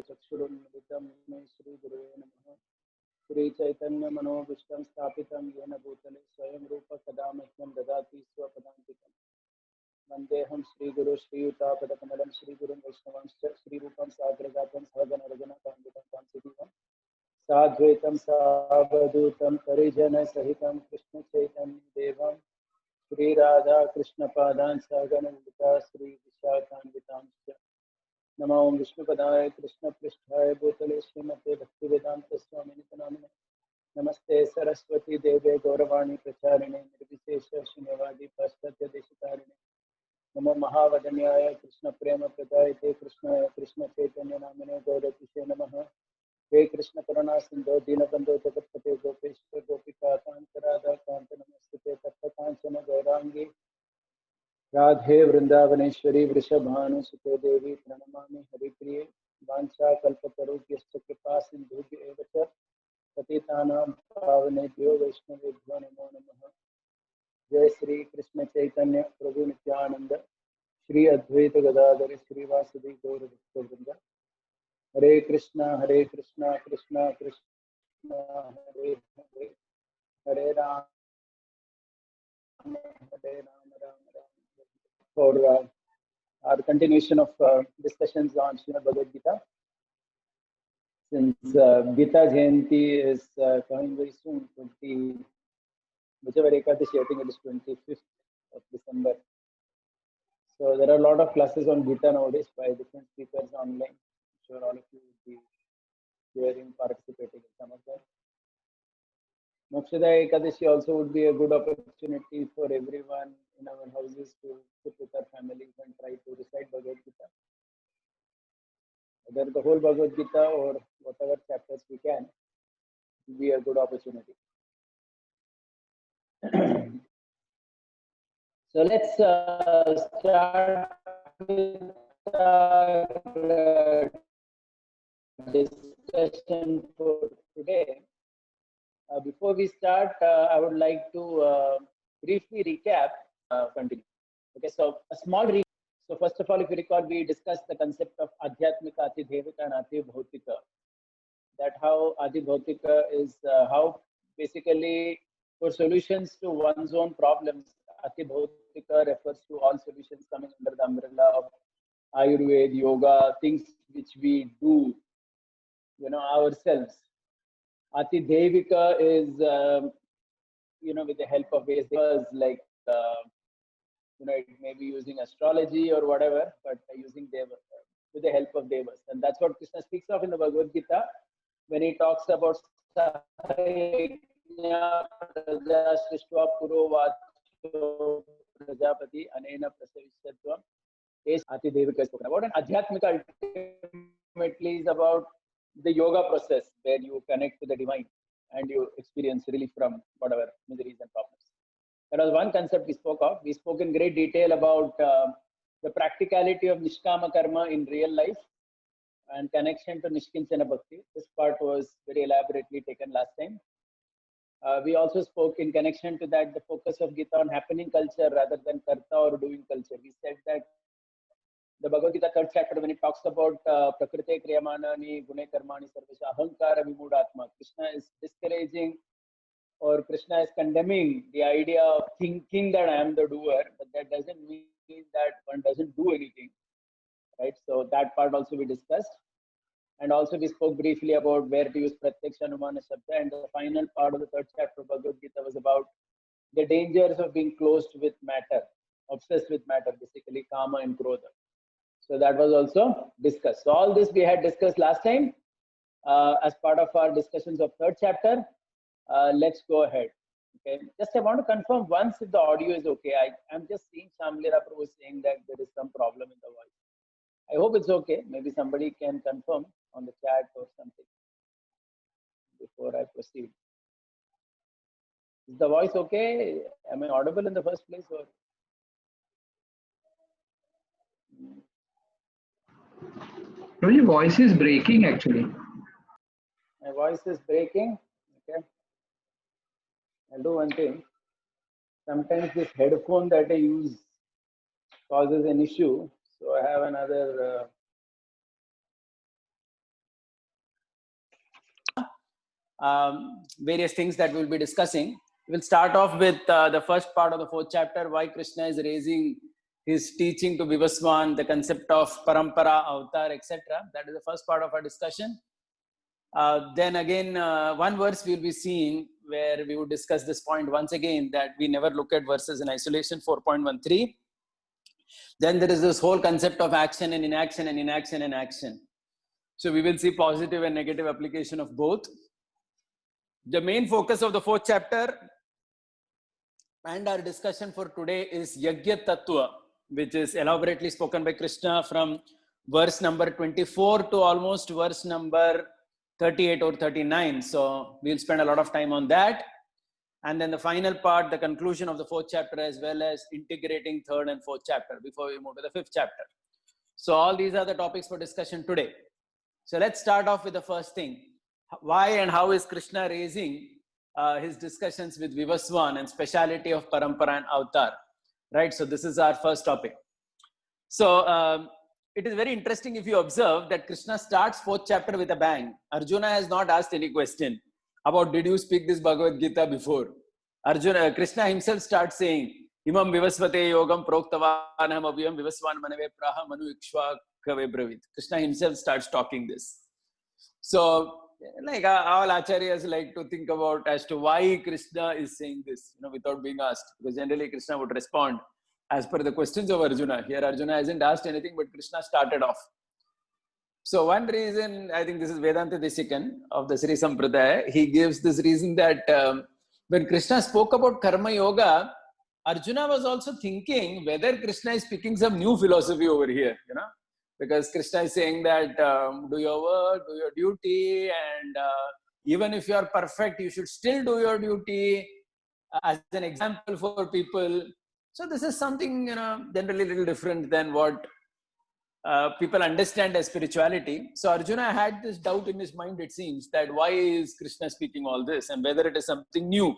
चक्षुरुन्मिलितं श्रीगुरुवे नमः। श्रीचैतन्यमनोभीष्टं स्थापितं येन भूतले स्वयं रूप कदा मह्यं ददाति स्वपदान्तिकम्। वन्देऽहं श्रीगुरु श्रीयुतापदकमलं श्रीगुरुं वैष्णवांश्च श्रीरूपं साग्रजातं सहगणरघुनाथान्वितं तं साद्वैतं सावधूतं परिजनसहितं कृष्णचैतन्यदेवं श्रीराधा कृष्णपादान् सहगणललिता श्रीविशाखान्वितांश्च नमो विष्णुपदाय कृष्णपृष्ठाय भूतले श्रीमते भक्तिवेदान्तस्वामिनिति नामिने नमस्ते सरस्वती देवे गौरवाणी प्रचारिणे निर्विशेष शून्यवादी पाश्चात्यदेशतारिणे नमो महावदन्याय कृष्णप्रेमप्रदायते कृष्णाय कृष्णचैतन्य नामिने गौरतिशे नमः। हे कृष्ण करुणा सिंधो दीनबंधो जगत्पते गोपेश्वर गोपिका कांत राधा कांत नमस्ते तप्त कांचन गौरांगी राधे वृंदावनेश्वरी वृषभानुसुते देवी प्रणमामि हरिप्रिये वाञ्छाकल्पतरुभ्यश्च कृपा सिन्धुभ्य एव च पतितानां पावनेभ्यो वैष्णवेभ्यो नमो नमः। जय श्री कृष्ण चैतन्य प्रभु नित्यानंद श्री अद्वैत गदाधर श्रीवासुदेव गौर भक्तवृंद। हरे कृष्णा कृष्णा कृष्णा हरे हरे हरे राम हरे Ram Ram Ram for our continuation of discussions on Srimad Bhagavad Gita. Since Gita Jayanti is coming very soon, whichever Ekadashi, I think it is 25th of December. So there are a lot of classes on Gita nowadays by different speakers online. I'm sure all of you will be hearing, participating in some of them. Mokshada Ekadashi also would be a good opportunity for everyone in our houses to sit with our families and try to recite Bhagavad Gita. Whether the whole Bhagavad Gita or whatever chapters we can, it will be a good opportunity. So let's start with our discussion for today. Before we start, I would like to briefly recap. Continue. Okay, so a small recap. So first of all, if you recall, we discussed the concept of Adhyatmika, Ati Devika and Ati Bhautika. That how Adi Bhautika is how basically for solutions to one's own problems, Ati Bhautika refers to all solutions coming under the umbrella of Ayurveda, yoga, things which we do, ourselves. Ati Devika is, with the help of various devas like, it may be using astrology or whatever, but using devas, with the help of devas. And that's what Krishna speaks of in the Bhagavad Gita when he talks about Prajapati Anena Prasavishyatvam is Ati Devika is spoken about. And Adhyatmika ultimately is about the yoga process where you connect to the divine and you experience relief from whatever miseries and problems. That was one concept we spoke of. We spoke in great detail about the practicality of Nishkama Karma in real life and connection to Nishkinchana Bhakti. This part was very elaborately taken last time. We also spoke in connection to that the focus of Gita on happening culture rather than karta or doing culture. We said that the Bhagavad Gita third chapter, when it talks about Prakrite Kriyamanani Gune Karmani Sarvesha Ahankara Vimudatma, Krishna is discouraging or Krishna is condemning the idea of thinking that I am the doer, but that doesn't mean that one doesn't do anything, right? So that part also we discussed. And also we spoke briefly about where to use Pratyaksha Anumana Shabda, and the final part of the third chapter of Bhagavad Gita was about the dangers of being closed with matter, obsessed with matter, basically Kama and Krodha. So that was also discussed. So all this we had discussed last time as part of our discussions of third chapter. Let's go ahead. Okay. Just I want to confirm once if the audio is okay. I'm just seeing Shamlira Prabhu saying that there is some problem in the voice. I hope it's okay. Maybe somebody can confirm on the chat or something before I proceed. Is the voice okay? Am I audible in the first place or? Your voice is breaking actually. My voice is breaking. Okay. I'll do one thing. Sometimes this headphone that I use causes an issue. So I have another various things that we'll be discussing. We'll start off with the first part of the 4th chapter, why Krishna is raising his teaching to Vivaswan, the concept of parampara, avatar, etc. That is the first part of our discussion. Then again, one verse we'll be seeing where we would discuss this point once again, that we never look at verses in isolation, 4.13. Then there is this whole concept of action and inaction and inaction and action. So we will see positive and negative application of both. The main focus of the 4th chapter and our discussion for today is Yajna Tattva, which is elaborately spoken by Krishna from verse number 24 to almost verse number 38 or 39. So we'll spend a lot of time on that. And then the final part, the conclusion of the 4th chapter, as well as integrating 3rd and 4th chapter before we move to the 5th chapter. So all these are the topics for discussion today. So let's start off with the first thing. Why and how is Krishna raising his discussions with Vivaswan and speciality of parampara and avatar? Right. So this is our first topic. So it is very interesting if you observe that Krishna starts 4th chapter with a bang. Arjuna has not asked any question about did you speak this Bhagavad Gita before. Krishna himself starts saying, Imam Vivasvate Yogam Proktavanam Abhyam Vivaswan Manave Praha Manu Ikshva Kave Bravit. Krishna himself starts talking this. So like all acharyas like to think about as to why Krishna is saying this, without being asked, because generally Krishna would respond as per the questions of Arjuna. Here Arjuna hasn't asked anything, but Krishna started off. So one reason, I think this is Vedanta Desikan of the Sri Sampradaya, he gives this reason that when Krishna spoke about Karma Yoga, Arjuna was also thinking whether Krishna is speaking some new philosophy over here, because Krishna is saying that do your work, do your duty, and even if you are perfect, you should still do your duty as an example for people. So this is something, generally a little different than what people understand as spirituality. So Arjuna had this doubt in his mind, it seems, that why is Krishna speaking all this and whether it is something new.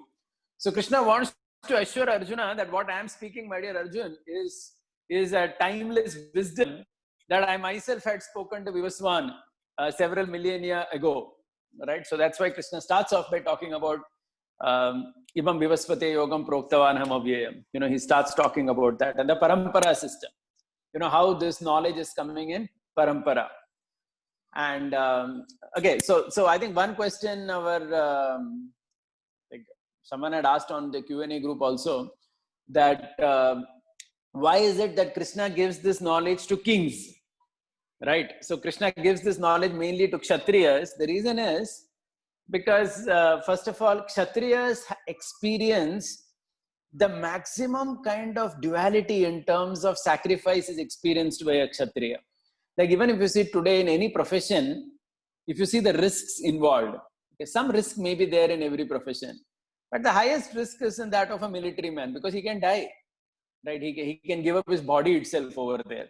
So Krishna wants to assure Arjuna that what I am speaking, my dear Arjun, is a timeless wisdom that I myself had spoken to Vivaswan several millennia ago. Right? So that's why Krishna starts off by talking about Imam Vivasvate Yogam Proktavanam Avyayam. He starts talking about that and the parampara system. How this knowledge is coming in parampara. And okay, so I think one question someone had asked on the Q&A group also, that why is it that Krishna gives this knowledge to kings? Right? So Krishna gives this knowledge mainly to Kshatriyas. The reason is because first of all, Kshatriyas experience the maximum kind of duality in terms of sacrifice is experienced by a Kshatriya. Like even if you see today in any profession, if you see the risks involved, okay, some risk may be there in every profession, but the highest risk is in that of a military man, because he can die, right? He can give up his body itself over there.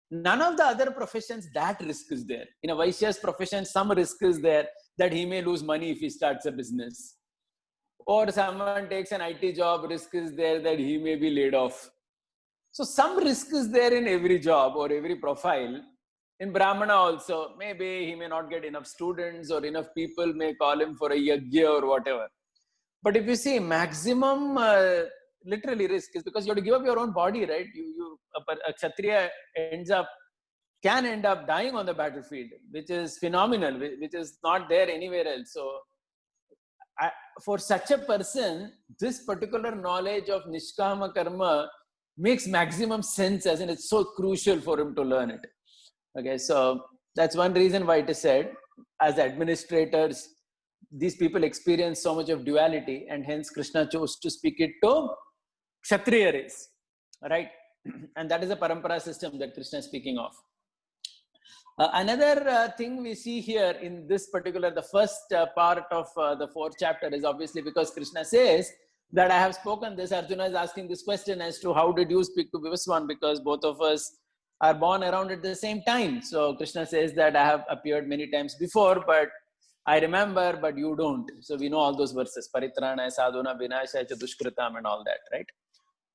None of the other professions, that risk is there. In a Vaishya's profession, some risk is there that he may lose money if he starts a business. Or someone takes an IT job, risk is there that he may be laid off. So some risk is there in every job or every profile. In Brahmana also, maybe he may not get enough students or enough people may call him for a yajna or whatever. But if you see maximum literally risk is because you have to give up your own body, right? A Kshatriya can end up dying on the battlefield, which is phenomenal, which is not there anywhere else. So for such a person, this particular knowledge of Nishkama Karma makes maximum sense, as in it's so crucial for him to learn it. Okay, so that's one reason why it is said, as administrators, these people experience so much of duality, and hence Krishna chose to speak it to Kshatriya race, right? And that is the parampara system that Krishna is speaking of. Another thing we see here in this particular, the first part of the 4th chapter is obviously because Krishna says that I have spoken this. Arjuna is asking this question as to how did you speak to Vivaswan, because both of us are born around at the same time. So Krishna says that I have appeared many times before, but I remember, but you don't. So we know all those verses, Paritrana, Sadhuna, Vinasha, Dushkritam and all that, right?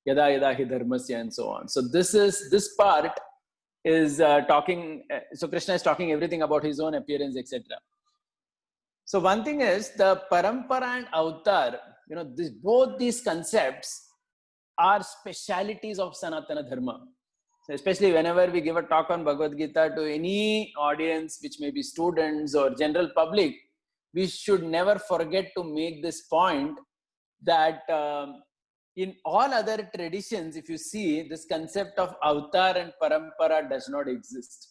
Yada yada hi dharmasya and so on. So this part is talking, so Krishna is talking everything about his own appearance, etc. So one thing is the parampara and avatar, both these concepts are specialities of Sanatana Dharma. So especially whenever we give a talk on Bhagavad Gita to any audience, which may be students or general public, we should never forget to make this point that in all other traditions, if you see, this concept of avatar and parampara does not exist.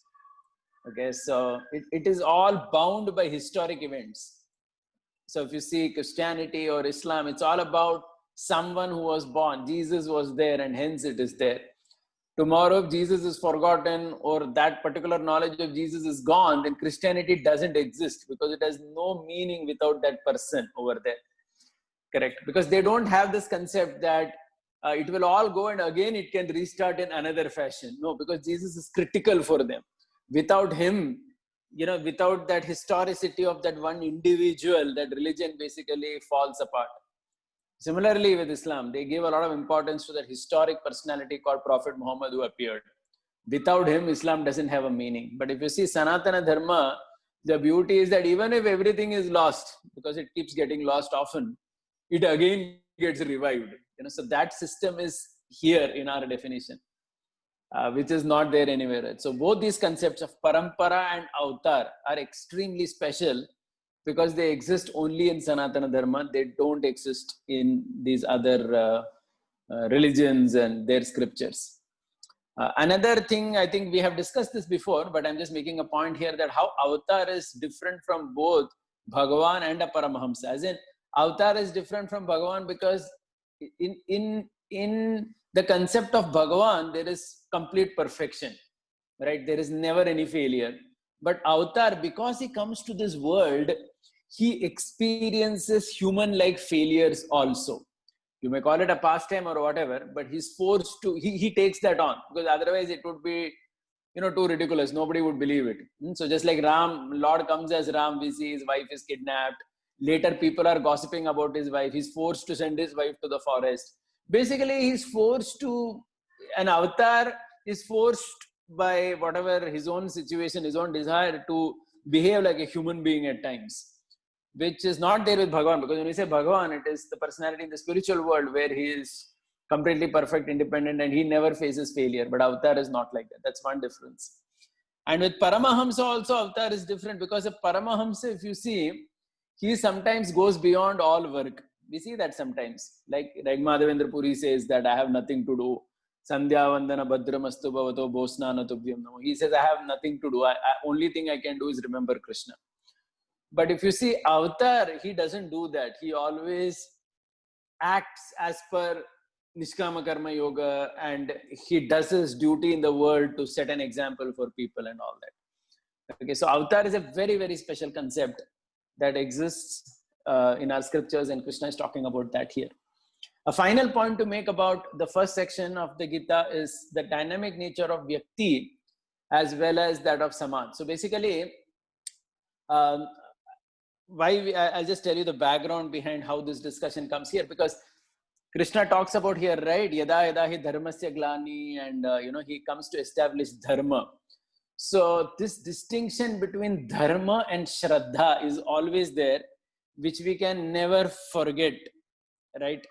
Okay, so it is all bound by historic events. So if you see Christianity or Islam, it's all about someone who was born. Jesus was there and hence it is there. Tomorrow, if Jesus is forgotten or that particular knowledge of Jesus is gone, then Christianity doesn't exist because it has no meaning without that person over there. Correct? Because they don't have this concept that it will all go and again it can restart in another fashion. No, because Jesus is critical for them. Without him, without that historicity of that one individual, that religion basically falls apart. Similarly with Islam, they gave a lot of importance to that historic personality called Prophet Muhammad who appeared. Without him, Islam doesn't have a meaning. But if you see Sanatana Dharma, the beauty is that even if everything is lost, because it keeps getting lost often, it again gets revived. So that system is here in our definition, which is not there anywhere else. So both these concepts of parampara and avatar are extremely special because they exist only in Sanatana Dharma. They don't exist in these other religions and their scriptures. Another thing, I think we have discussed this before, but I'm just making a point here that how avatar is different from both Bhagavan and a Paramahamsa. As in, avatar is different from Bhagavan because in the concept of Bhagavan, there is complete perfection, right? There is never any failure. But avatar, because he comes to this world, he experiences human-like failures also. You may call it a pastime or whatever, but he's forced to, he takes that on because otherwise it would be, too ridiculous. Nobody would believe it. So just like Ram, Lord comes as Ram, we see his wife is kidnapped. Later, people are gossiping about his wife. He's forced to send his wife to the forest. Basically, he's forced to, an avatar is forced by whatever his own situation, his own desire to behave like a human being at times, which is not there with Bhagavan. Because when we say Bhagavan, it is the personality in the spiritual world where he is completely perfect, independent, and he never faces failure. But avatar is not like that. That's one difference. And with Paramahamsa also, avatar is different because a Paramahamsa, if you see, he sometimes goes beyond all work. We see that sometimes. Like Madhavendra Puri says that I have nothing to do. Sandhya Vandana Bhadramastu Bhavato Bosnana Tubhyam Namo. He says I have nothing to do. Only thing I can do is remember Krishna. But if you see avatar, he doesn't do that. He always acts as per Nishkama Karma Yoga and he does his duty in the world to set an example for people and all that. Okay, so avatar is a very, very special concept that exists in our scriptures, and Krishna is talking about that here. A final point to make about the first section of the Gita is the dynamic nature of Vyakti as well as that of Samad. So basically, I'll just tell you the background behind how this discussion comes here, because Krishna talks about here, right? Yada yada hi dharmasya glani, and he comes to establish dharma. So this distinction between dharma and shraddha is always there, which we can never forget, right?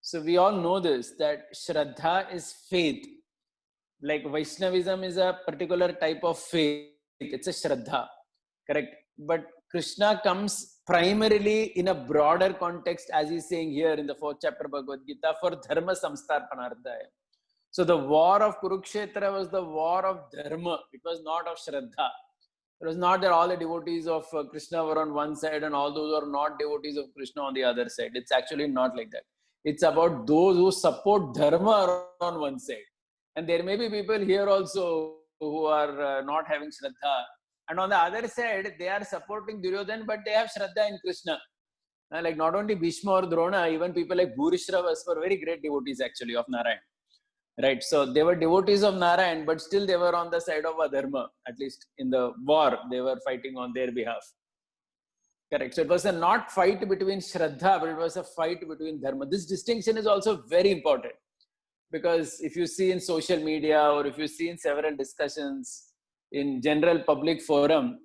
So we all know this, that shraddha is faith. Like Vaishnavism is a particular type of faith. It's a shraddha, correct? But Krishna comes primarily in a broader context, as he's saying here in the 4th chapter of Bhagavad Gita, for dharma samstarpanardaya. So the war of Kurukshetra was the war of dharma. It was not of shraddha. It was not that all the devotees of Krishna were on one side and all those who are not devotees of Krishna on the other side. It's actually not like that. It's about those who support dharma on one side. And there may be people here also who are not having shraddha. And on the other side, they are supporting Duryodhana, but they have shraddha in Krishna. Like not only Bhishma or Drona, even people like Bhurishravas were very great devotees actually of Narayan. Right, so they were devotees of Narayan, but still they were on the side of Adharma. At least in the war, they were fighting on their behalf. Correct. So it was a not fight between Shraddha, but it was a fight between Dharma. This distinction is also very important, because if you see in social media or if you see in several discussions in general public forum,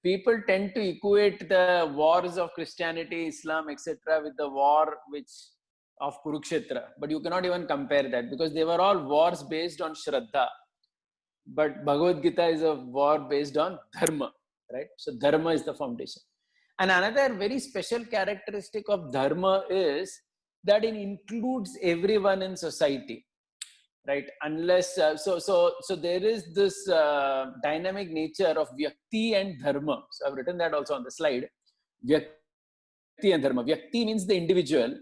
people tend to equate the wars of Christianity, Islam, etc. with the war of Kurukshetra. But you cannot even compare that, because they were all wars based on Shraddha. But Bhagavad Gita is a war based on Dharma, right? So Dharma is the foundation. And another very special characteristic of Dharma is that it includes everyone in society, right? Unless, so there is this dynamic nature of Vyakti and Dharma. So I've written that also on the slide. Vyakti and Dharma. Vyakti means the individual.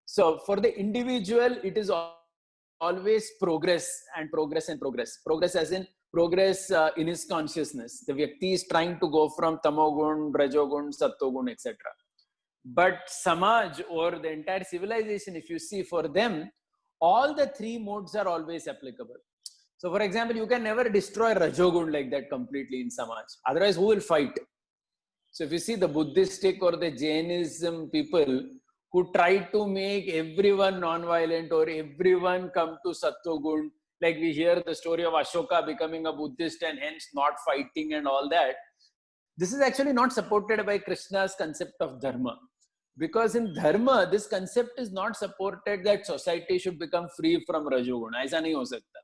So for the individual, it is always progress and progress and progress. Progress as in progress in his consciousness. The Vyakti is trying to go from Tamogun, Rajogun, Sattogun, etc. But Samaj, or the entire civilization, if you see, for them, all the three modes are always applicable. So for example, you can never destroy Rajogun like that completely in Samaj. Otherwise, who will fight? So if you see the Buddhistic or the Jainism people who try to make everyone non-violent or everyone come to Sattogun, like we hear the story of Ashoka becoming a Buddhist and hence not fighting and all that. This is actually not supported by Krishna's concept of Dharma. Because in Dharma, this concept is not supported that society should become free from Rajogun. Aisa nahi ho sakta.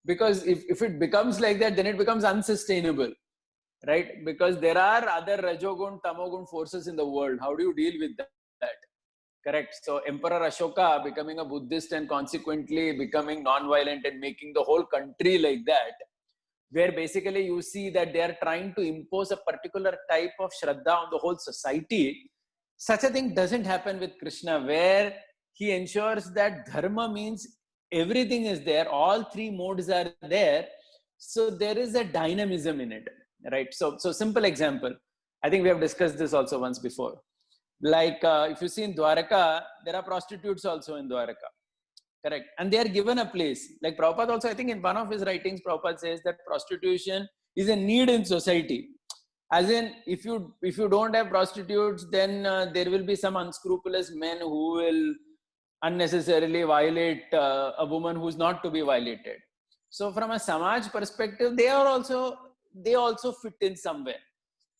Because if it becomes like that, then it becomes unsustainable, right? Because there are other Rajogun, Tamogun forces in the world. How do you deal with that? Correct. So Emperor Ashoka becoming a Buddhist and consequently becoming non-violent and making the whole country like that, where basically you see that they are trying to impose a particular type of Shraddha on the whole society. Such a thing doesn't happen with Krishna, where he ensures that Dharma means everything is there, all three modes are there. So there is a dynamism in it, right? So simple example. I think we have discussed this also once before. Like if you see in Dwaraka, there are prostitutes also in Dwaraka, correct? And they are given a place. Like Prabhupada also, I think in one of his writings, Prabhupada says that prostitution is a need in society. As in, if you don't have prostitutes, then there will be some unscrupulous men who will unnecessarily violate a woman who's not to be violated. So from a Samaj perspective, they also fit in somewhere.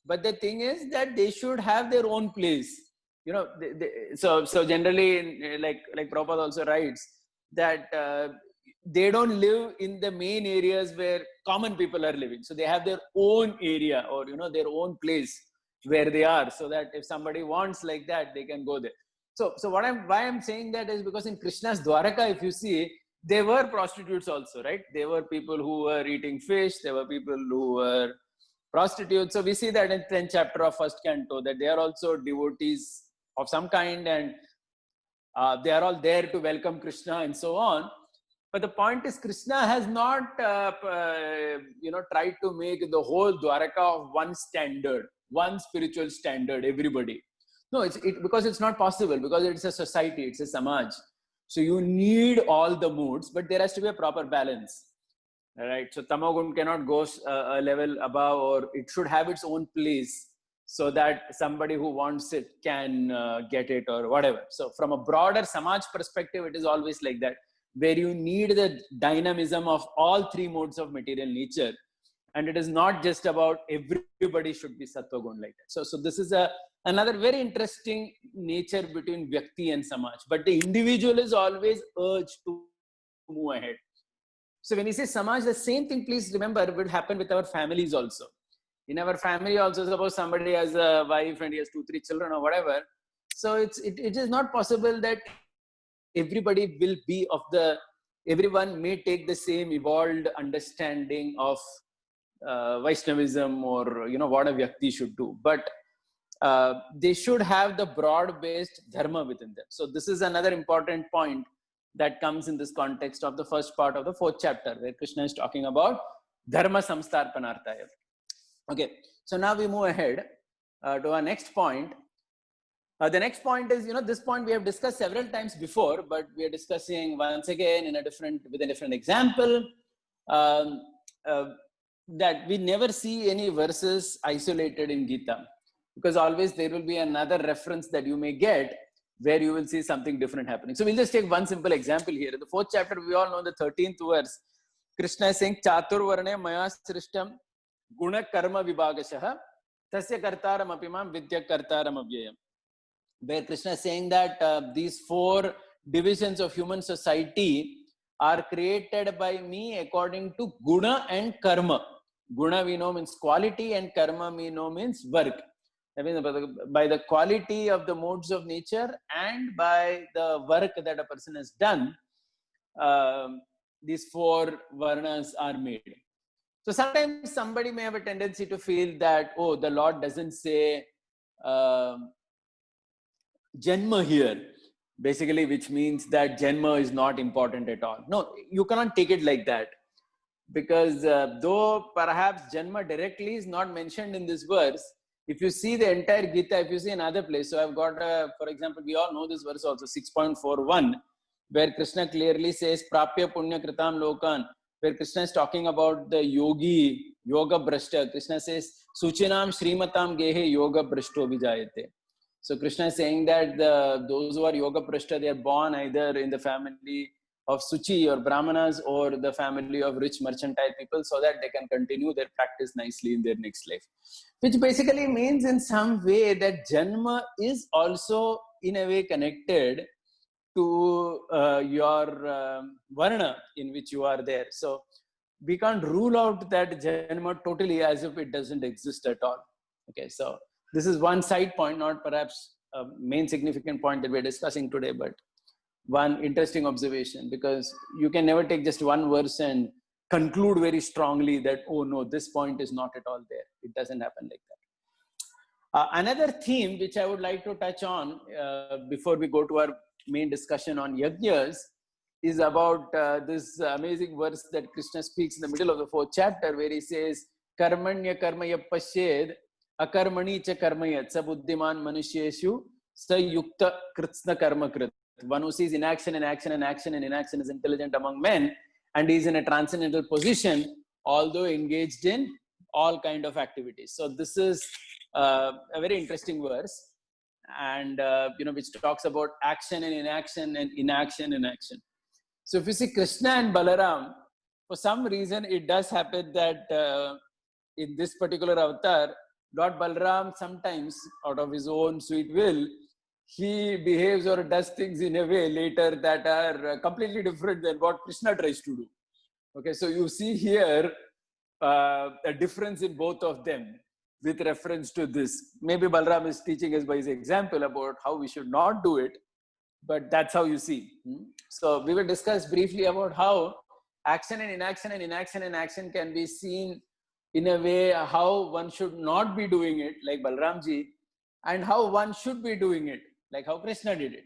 But the thing is that they should have their own place. You know, so generally, like Prabhupada also writes that they don't live in the main areas where common people are living. So they have their own area, or their own place where they are, so that if somebody wants like that, they can go there. So why I'm saying that is because in Krishna's Dwaraka, if you see, there were prostitutes also, right? There were people who were eating fish. There were people who were prostitutes. So we see that in 10th chapter of first canto, that they are also devotees of some kind, and they are all there to welcome Krishna and so on. But the point is, Krishna has not tried to make the whole Dwaraka of one standard, one spiritual standard, everybody. No, because it's not possible, because it's a society, it's a Samaj. So you need all the moods, but there has to be a proper balance. All right. So Tamogun cannot go a level above, or it should have its own place, so that somebody who wants it can get it or whatever. So from a broader Samaj perspective, it is always like that, where you need the dynamism of all three modes of material nature. And it is not just about everybody should be Sattva-gun like that. So this is another very interesting nature between Vyakti and Samaj. But the individual is always urged to move ahead. So when you say Samaj, the same thing, please remember, will happen with our families also. In our family also, suppose somebody has a wife and he has 2-3 children or whatever. So it is not possible that everybody will be everyone may take the same evolved understanding of Vaishnavism or, what a Vyakti should do. But they should have the broad-based Dharma within them. So this is another important point that comes in this context of the first part of the 4th chapter, where Krishna is talking about Dharma Samstarpanarthaya. Okay, so now we move ahead to our next point. The next point is, this point we have discussed several times before, but we are discussing once again with a different example, that we never see any verses isolated in Gita, because always there will be another reference that you may get where you will see something different happening. So we'll just take one simple example here. In the 4th chapter, we all know the 13th verse, Krishna is saying, Chatur Varne Maya Srishtam Guna Karma Vibhagashaha Tasya kartaram apimam vidya kartaram avyayam. Where Krishna is saying that these 4 divisions of human society are created by me according to guna and karma. Guna we know means quality, and karma we know means work. I mean, by the quality of the modes of nature and by the work that a person has done, these 4 varnas are made. So sometimes somebody may have a tendency to feel that, oh, the Lord doesn't say Janma here, basically, which means that Janma is not important at all. No, you cannot take it like that, because though perhaps Janma directly is not mentioned in this verse, if you see the entire Gita, if you see another place, so I've got, for example, we all know this verse also, 6.41, where Krishna clearly says, Prapya Punya Kritam Lokan, where Krishna is talking about the yogi, yoga brashta. Krishna says, Suchinam Srimatam Gehe Yoga Brashto Vijayate. So Krishna is saying that those who are yoga prashta, they are born either in the family of Suchi or Brahmanas or the family of rich mercantile people, so that they can continue their practice nicely in their next life. Which basically means in some way that Janma is also in a way connected to your Varna in which you are there. So we can't rule out that Janma totally as if it doesn't exist at all. Okay, so this is one side point, not perhaps a main significant point that we're discussing today, but one interesting observation, because you can never take just one verse and conclude very strongly that, oh no, this point is not at all there. It doesn't happen like that. Another theme which I would like to touch on before we go to our main discussion on yajnas is about this amazing verse that Krishna speaks in the middle of the 4th chapter, where he says, Karmanya karmaya pashed akarmani cha karmayat sa buddhiman manusyeshu sa yukta kritsna karma krit. One who sees inaction and action and action and inaction is intelligent among men, and is in a transcendental position, although engaged in all kind of activities. So this is a very interesting verse, and which talks about action and inaction and inaction and action. So if you see Krishna and Balaram, for some reason it does happen that in this particular avatar, Lord Balaram sometimes, out of his own sweet will, he behaves or does things in a way later that are completely different than what Krishna tries to do. Okay, so you see here a difference in both of them with reference to this. Maybe Balaram is teaching us by his example about how we should not do it, but that's how you see. So we will discuss briefly about how action and inaction and inaction and action can be seen in a way how one should not be doing it, like Balaramji, and how one should be doing it, like how Krishna did it,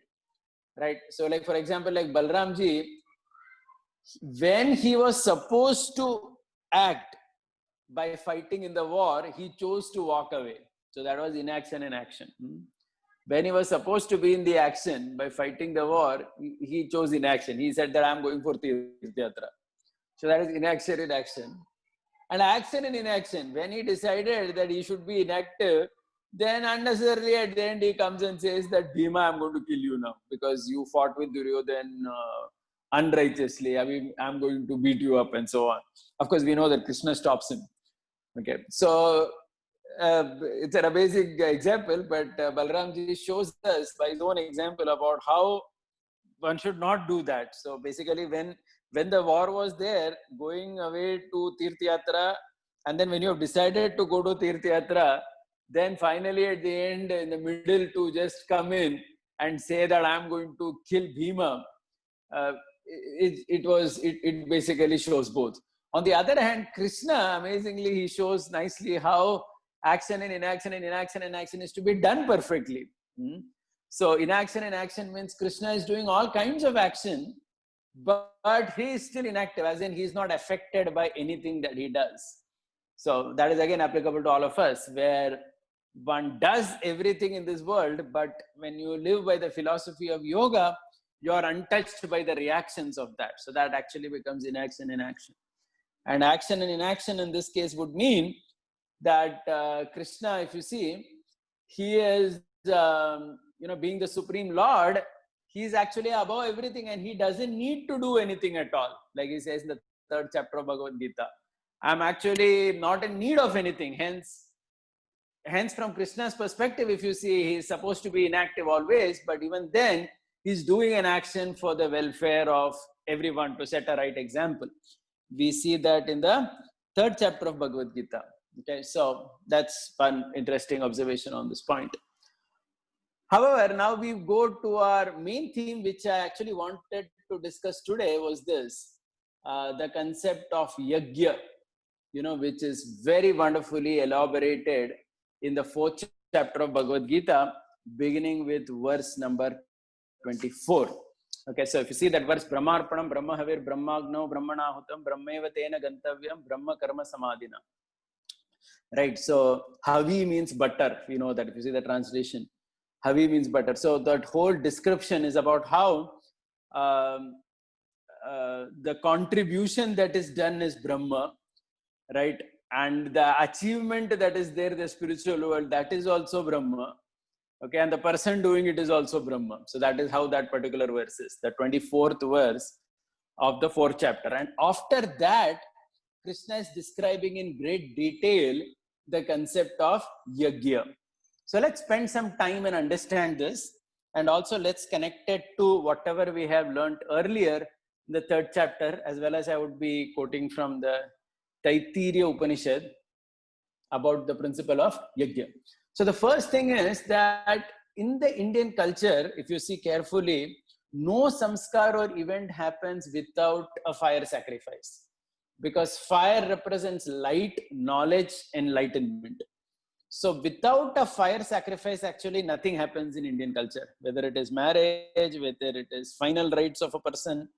right? So like, for example, like Balaramji, when he was supposed to act by fighting in the war, he chose to walk away. So that was inaction and action. When he was supposed to be in the action by fighting the war, he chose inaction. He said that I'm going for Tirthayatra. So that is inaction in action. And action and inaction, when he decided that he should be inactive, then unnecessarily at the end he comes and says that Bhima, I'm going to kill you now because you fought with Duryodhan unrighteously. I mean, I'm going to beat you up and so on. Of course, we know that Krishna stops him. Okay, so it's an amazing example, but Balaramji shows us by his own example about how one should not do that. So basically, when the war was there, going away to Tirthayatra, and then when you have decided to go to Tirthayatra, then finally at the end, in the middle, to just come in and say that I'm going to kill Bhima, it basically shows both. On the other hand, Krishna, amazingly, he shows nicely how action and inaction and inaction and action is to be done perfectly. So inaction and action means Krishna is doing all kinds of action, but he is still inactive, as in he is not affected by anything that he does. So that is again applicable to all of us, where one does everything in this world, but when you live by the philosophy of yoga, you are untouched by the reactions of that. So that actually becomes inaction and action. And action and inaction in this case would mean that Krishna, if you see, he is, being the Supreme Lord, he is actually above everything and he doesn't need to do anything at all. Like he says in the 3rd chapter of Bhagavad Gita, I'm actually not in need of anything. Hence, hence from Krishna's perspective, if you see, he's supposed to be inactive always, but even then he's doing an action for the welfare of everyone to set a right example. We see that in the 3rd chapter of Bhagavad Gita. Okay, so that's one interesting observation on this point. However, now we go to our main theme, which I actually wanted to discuss today, was this, the concept of yajna, which is very wonderfully elaborated in the 4th chapter of Bhagavad Gita, beginning with verse number 24. Okay, so if you see that verse, Brahmarpanam, Brahmahavir, Brahmagno, Brahmanahutam, Brahmeva Tena Gantavyam, Brahma Karma Samadhina. Right, so Havi means butter. You know that if you see the translation, Havi means butter. So that whole description is about how the contribution that is done is Brahma, right? And the achievement that is there, the spiritual world, that is also Brahma. Okay, and the person doing it is also Brahma. So that is how that particular verse is, the 24th verse of the 4th chapter. And after that, Krishna is describing in great detail the concept of yajna. So let's spend some time and understand this. And also let's connect it to whatever we have learned earlier in the 3rd chapter, as well as I would be quoting from the Taittiriya Upanishad about the principle of yajna. So the first thing is that in the Indian culture, if you see carefully, no samskar or event happens without a fire sacrifice, because fire represents light, knowledge, enlightenment. So without a fire sacrifice, actually nothing happens in Indian culture, whether it is marriage, whether it is final rites of a person,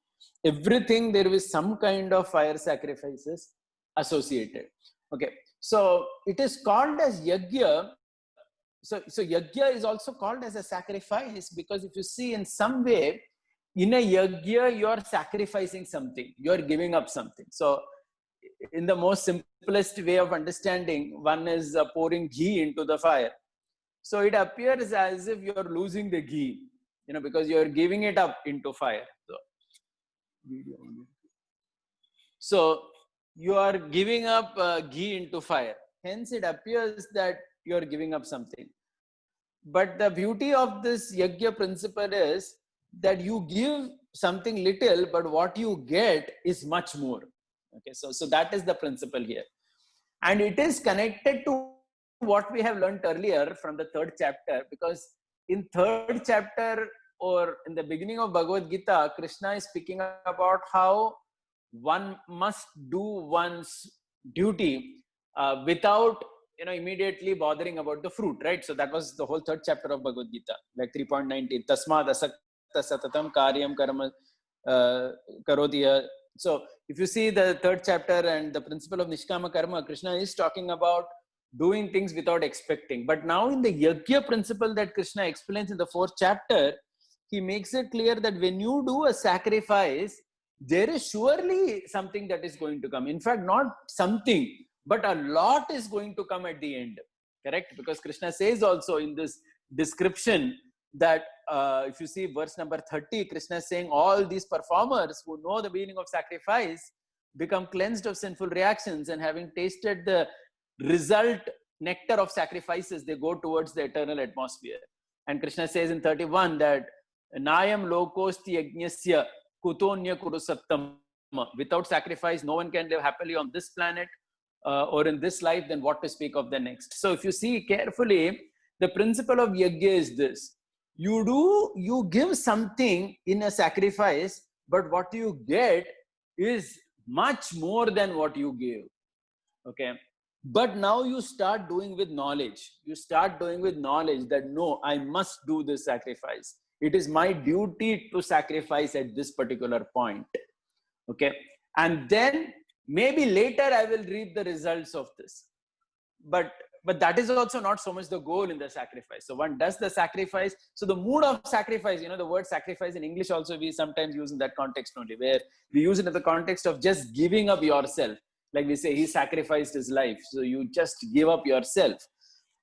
everything, there is some kind of fire sacrifices associated. Okay, so it is called as yajna. So yajna is also called as a sacrifice, because if you see, in some way, in a yajna, you are sacrificing something, you are giving up something. So in the most simplest way of understanding, one is pouring ghee into the fire. So it appears as if you are losing the ghee, because you are giving it up into fire. So you are giving up ghee into fire. Hence, it appears that you are giving up something. But the beauty of this yajna principle is that you give something little, but what you get is much more. Okay, so that is the principle here. And it is connected to what we have learned earlier from the 3rd chapter, because in 3rd chapter, or in the beginning of Bhagavad Gita, Krishna is speaking about how one must do one's duty without immediately bothering about the fruit, right? So that was the whole 3rd chapter of Bhagavad Gita, like 3.19, Tasmad asakta satatam karyam karma karodiya. So if you see the 3rd chapter and the principle of Nishkama Karma, Krishna is talking about doing things without expecting. But now in the yajna principle that Krishna explains in the 4th chapter, he makes it clear that when you do a sacrifice, there is surely something that is going to come. In fact, not something, but a lot is going to come at the end. Correct? Because Krishna says also in this description that if you see verse number 30, Krishna is saying all these performers who know the meaning of sacrifice become cleansed of sinful reactions, and having tasted the result nectar of sacrifices, they go towards the eternal atmosphere. And Krishna says in 31 that Nayam lokosti yajnasya kutonya kurusattam. Without sacrifice, no one can live happily on this planet or in this life, then what to speak of the next. So if you see carefully, the principle of yajna is this. You give something in a sacrifice, but what you get is much more than what you give. Okay. But now you start doing with knowledge. You start doing with knowledge that no, I must do this sacrifice. It is my duty to sacrifice at this particular point. Okay. And then maybe later I will reap the results of this. But that is also not so much the goal in the sacrifice. So one does the sacrifice. So the mood of sacrifice, the word sacrifice in English also we sometimes use in that context only, where we use it in the context of just giving up yourself. Like we say, he sacrificed his life. So you just give up yourself.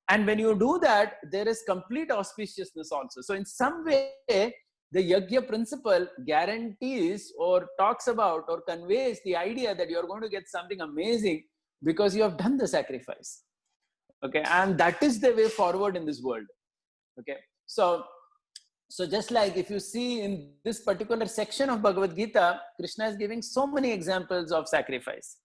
And when you do that, there is complete auspiciousness also. So in some way, the yajna principle guarantees or talks about or conveys the idea that you're going to get something amazing because you have done the sacrifice. Okay, and that is the way forward in this world. Okay, so just like if you see in this particular section of Bhagavad Gita, Krishna is giving so many examples of sacrifice.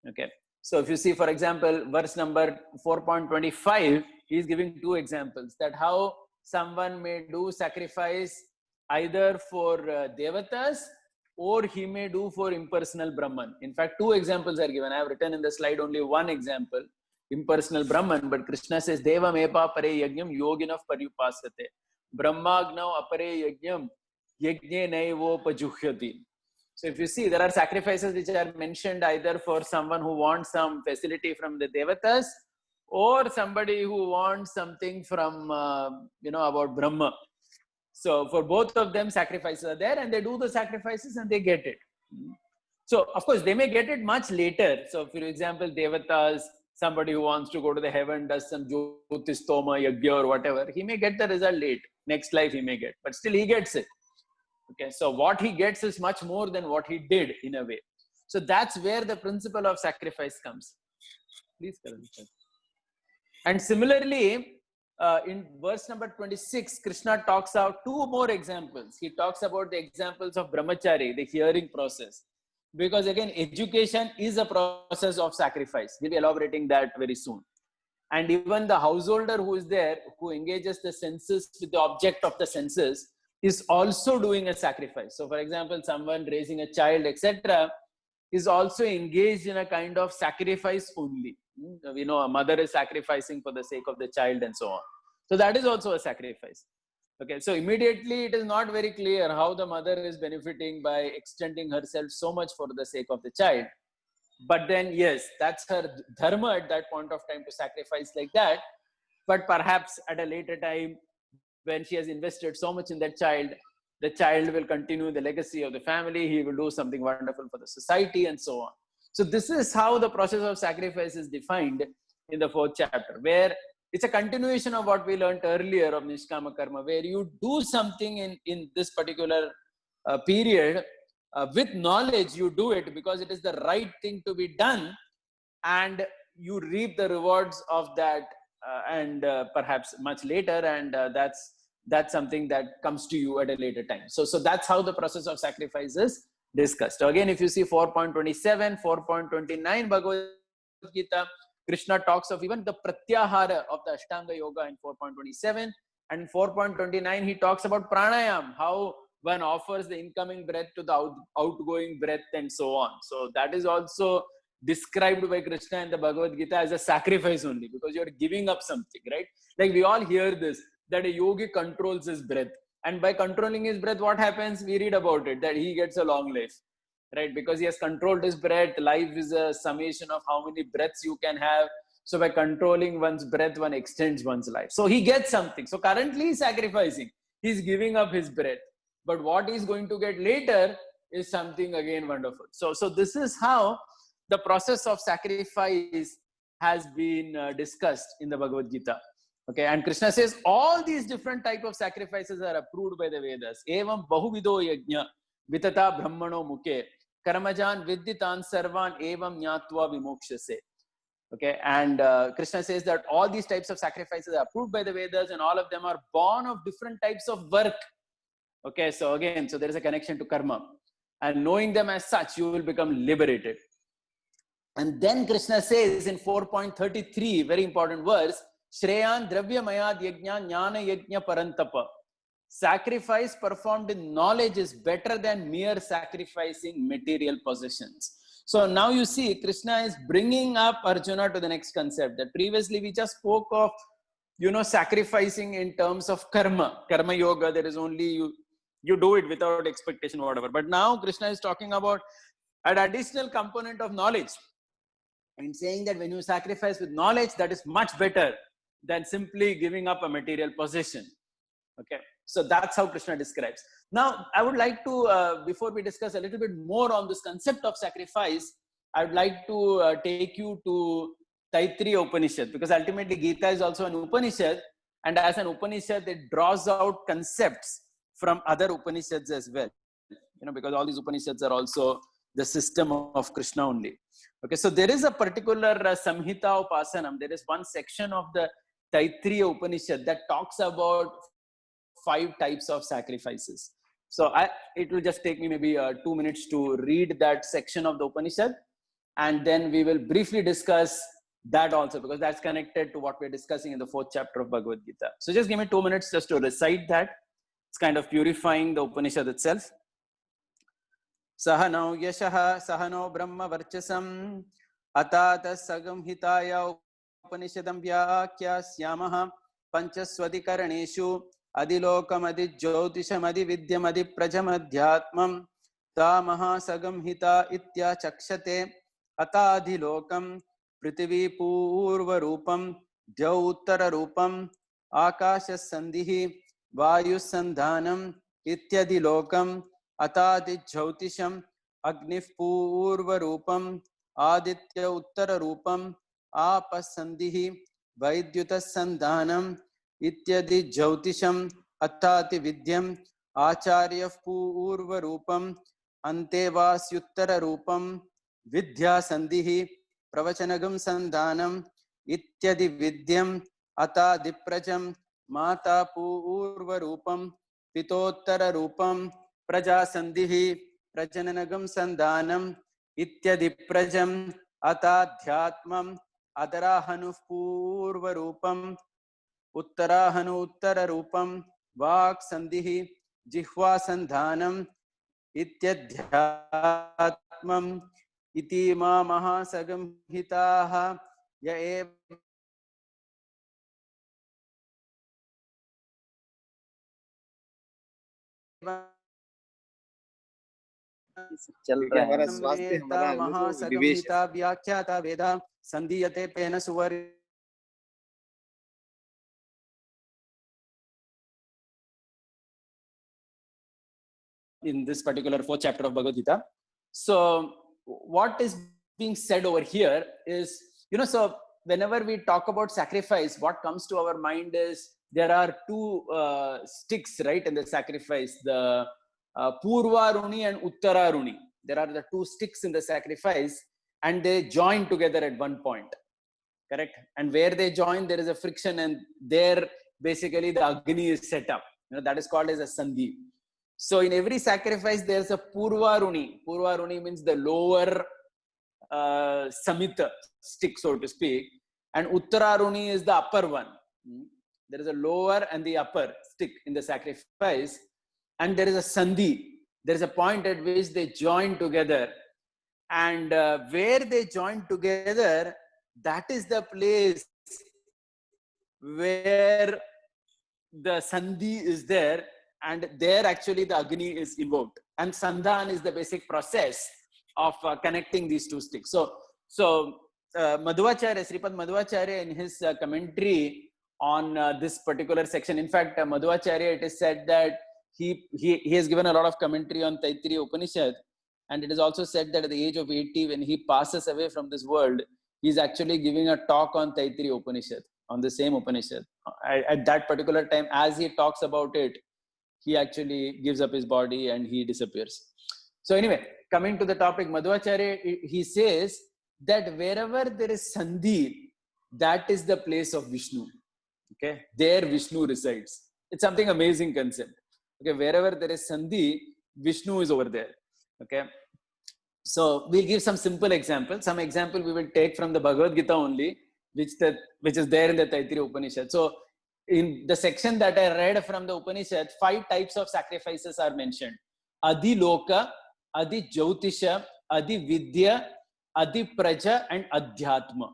Okay, so if you see, for example, verse number 4.25, he is giving two examples that how someone may do sacrifice either for devatas or he may do for impersonal Brahman. In fact, two examples are given. I have written in the slide only one example, impersonal Brahman, but Krishna says, Devam epa pare yajnam yoginav paryupasate. Brahmagnav apare yajnam yajne naivopajuhyati. So if you see, there are sacrifices which are mentioned either for someone who wants some facility from the devatas or somebody who wants something from, about Brahma. So for both of them, sacrifices are there and they do the sacrifices and they get it. So of course, they may get it much later. So for example, devatas, somebody who wants to go to the heaven, does some jyotistoma, yagya or whatever, he may get the result late. Next life he may get, but still he gets it. Okay, so what he gets is much more than what he did in a way. So that's where the principle of sacrifice comes. Please, Karan. And similarly, in verse number 26, Krishna talks out two more examples. He talks about the examples of brahmachari, the hearing process. Because again, education is a process of sacrifice. We'll be elaborating that very soon. And even the householder who is there, who engages the senses with the object of the senses, is also doing a sacrifice. So for example, someone raising a child, etc., is also engaged in a kind of sacrifice only. We know a mother is sacrificing for the sake of the child and so on. So that is also a sacrifice. Okay, so immediately it is not very clear how the mother is benefiting by extending herself so much for the sake of the child. But then, yes, that's her dharma at that point of time to sacrifice like that. But perhaps at a later time, when she has invested so much in that child, the child will continue the legacy of the family. He will do something wonderful for the society and so on. So this is how the process of sacrifice is defined in the 4th chapter, where it's a continuation of what we learned earlier of Nishkama Karma, where you do something in this particular period with knowledge. You do it because it is the right thing to be done, and you reap the rewards of that and perhaps much later, and that's something that comes to you at a later time. So that's how the process of sacrifice is discussed. So again, if you see 4.27, 4.29 Bhagavad Gita, Krishna talks of even the pratyahara of the Ashtanga Yoga in 4.27, and in 4.29 he talks about pranayam, how one offers the incoming breath to the outgoing breath and so on. So that is also described by Krishna in the Bhagavad Gita as a sacrifice only, because you're giving up something, right? Like we all hear this, that a yogi controls his breath, and by controlling his breath, what happens? We read about it, that he gets a long life, right? Because he has controlled his breath. Life is a summation of how many breaths you can have. So by controlling one's breath, one extends one's life. So he gets something. So currently he's sacrificing, he's giving up his breath, but what he's going to get later is something again wonderful. So this is how the process of sacrifice has been discussed in the Bhagavad Gita. Okay, and Krishna says all these different type of sacrifices are approved by the Vedas. Evam bahuvido yajna vitata brahmano mukhe karmajan vidditan sarvan evam nyatva vimokshase. Okay, and Krishna says that all these types of sacrifices are approved by the Vedas, and all of them are born of different types of work. Okay, so again, so there is a connection to karma, and knowing them as such, you will become liberated. And then Krishna says in 4.33, very important verse, Shreyan Dravya Mayad Yajna Jnana Yajna Parantapa. Sacrifice performed in knowledge is better than mere sacrificing material possessions. So now you see, Krishna is bringing up Arjuna to the next concept. That previously we just spoke of, sacrificing in terms of karma yoga. There is only you do it without expectation or whatever. But now Krishna is talking about an additional component of knowledge, and saying that when you sacrifice with knowledge, that is much better than simply giving up a material possession. Okay, so that's how Krishna describes. Now, I would like to, before we discuss a little bit more on this concept of sacrifice, I would like to take you to Taittiriya Upanishad, because ultimately Gita is also an Upanishad, and as an Upanishad, it draws out concepts from other Upanishads as well. Because all these Upanishads are also the system of Krishna only. Okay, so there is a particular Samhita Upasanam. There is one section of the Taittiriya Upanishad that talks about 5 types of sacrifices. So it will just take me maybe 2 minutes to read that section of the Upanishad, and then we will briefly discuss that also, because that's connected to what we're discussing in the 4th chapter of Bhagavad Gita. So just give me 2 minutes just to recite that. It's kind of purifying the Upanishad itself. Sahano yashaha sahano brahma varchasam atata sagam hitaya upanishadam vyakyasyamaha panchaswadikaraneshu adilokam adijyotisham adividyam adiprajamadhyatmam tamaha sagam hita itya chakshate atadilokam prithvi purva rupam dhyautara rupam akasha sandhihi vayu sandhanam ityadilokam अतादि ज्योतिषम अग्निः पूर्व रूपम आदित्य उत्तर रूपम आपसंधिः वैद्युत संधानम इत्यादि ज्योतिषम अताति विद्यम आचार्य पूर्व रूपम अंतेवास्युत्तर रूपम विद्या संधिः प्रवचनगम संधानम इत्यादि विद्यम अतादि प्रजम माता पूर्व रूपम पितोत्तर रूपम प्रजा संधिः प्रजननगम संधानम इत्यादि प्रजम अताध्यात्मम अदराहनु पूर्व रूपम उत्तराहनु उत्तर रूपम वाक् संधिः जिह्वा संधानम इत्यध्यात्मम इति मा महासगंहिताः य एव चल रहा है हमारा स्वास्थ्य हमारा महासगंहिता व्याख्याता वेदा संधीयते pen सुवर in this particular 4th chapter of Bhagavad Gita. So what is being said over here is, so whenever we talk about sacrifice, what comes to our mind is there are 2 sticks, right, in the sacrifice, the Purva Runi and Uttara Runi. There are the 2 sticks in the sacrifice, and they join together at one point, correct? And where they join, there is a friction, and there basically the Agni is set up. That is called as a Sandhi. So in every sacrifice, there's a Purva Runi. Purva Runi means the lower Samita stick, so to speak. And Uttara Runi is the upper one. There is a lower and the upper stick in the sacrifice. And there is a Sandhi. There is a point at which they join together. And where they join together, that is the place where the Sandhi is there. And there actually the Agni is invoked. And Sandhan is the basic process of connecting these 2 sticks. So Madhvacharya, Sripad Madhvacharya, in his commentary on this particular section, in fact, Madhvacharya, it is said that he has given a lot of commentary on Taittiriya Upanishad. And it is also said that at the age of 80, when he passes away from this world, he is actually giving a talk on Taittiriya Upanishad, on the same Upanishad. At that particular time, as he talks about it, he actually gives up his body and he disappears. So anyway, coming to the topic, Madhvacharya, he says that wherever there is Sandhi, that is the place of Vishnu. Okay, there Vishnu resides. It's something amazing concept. Okay, wherever there is Sandhi, Vishnu is over there. Okay, so we'll give some simple examples. Some example we will take from the Bhagavad Gita only, which is there in the Taittiriya Upanishad. So in the section that I read from the Upanishad, 5 types of sacrifices are mentioned. Adi Loka, Adi Jyotisha, Adi Vidya, Adi Praja, and Adhyatma.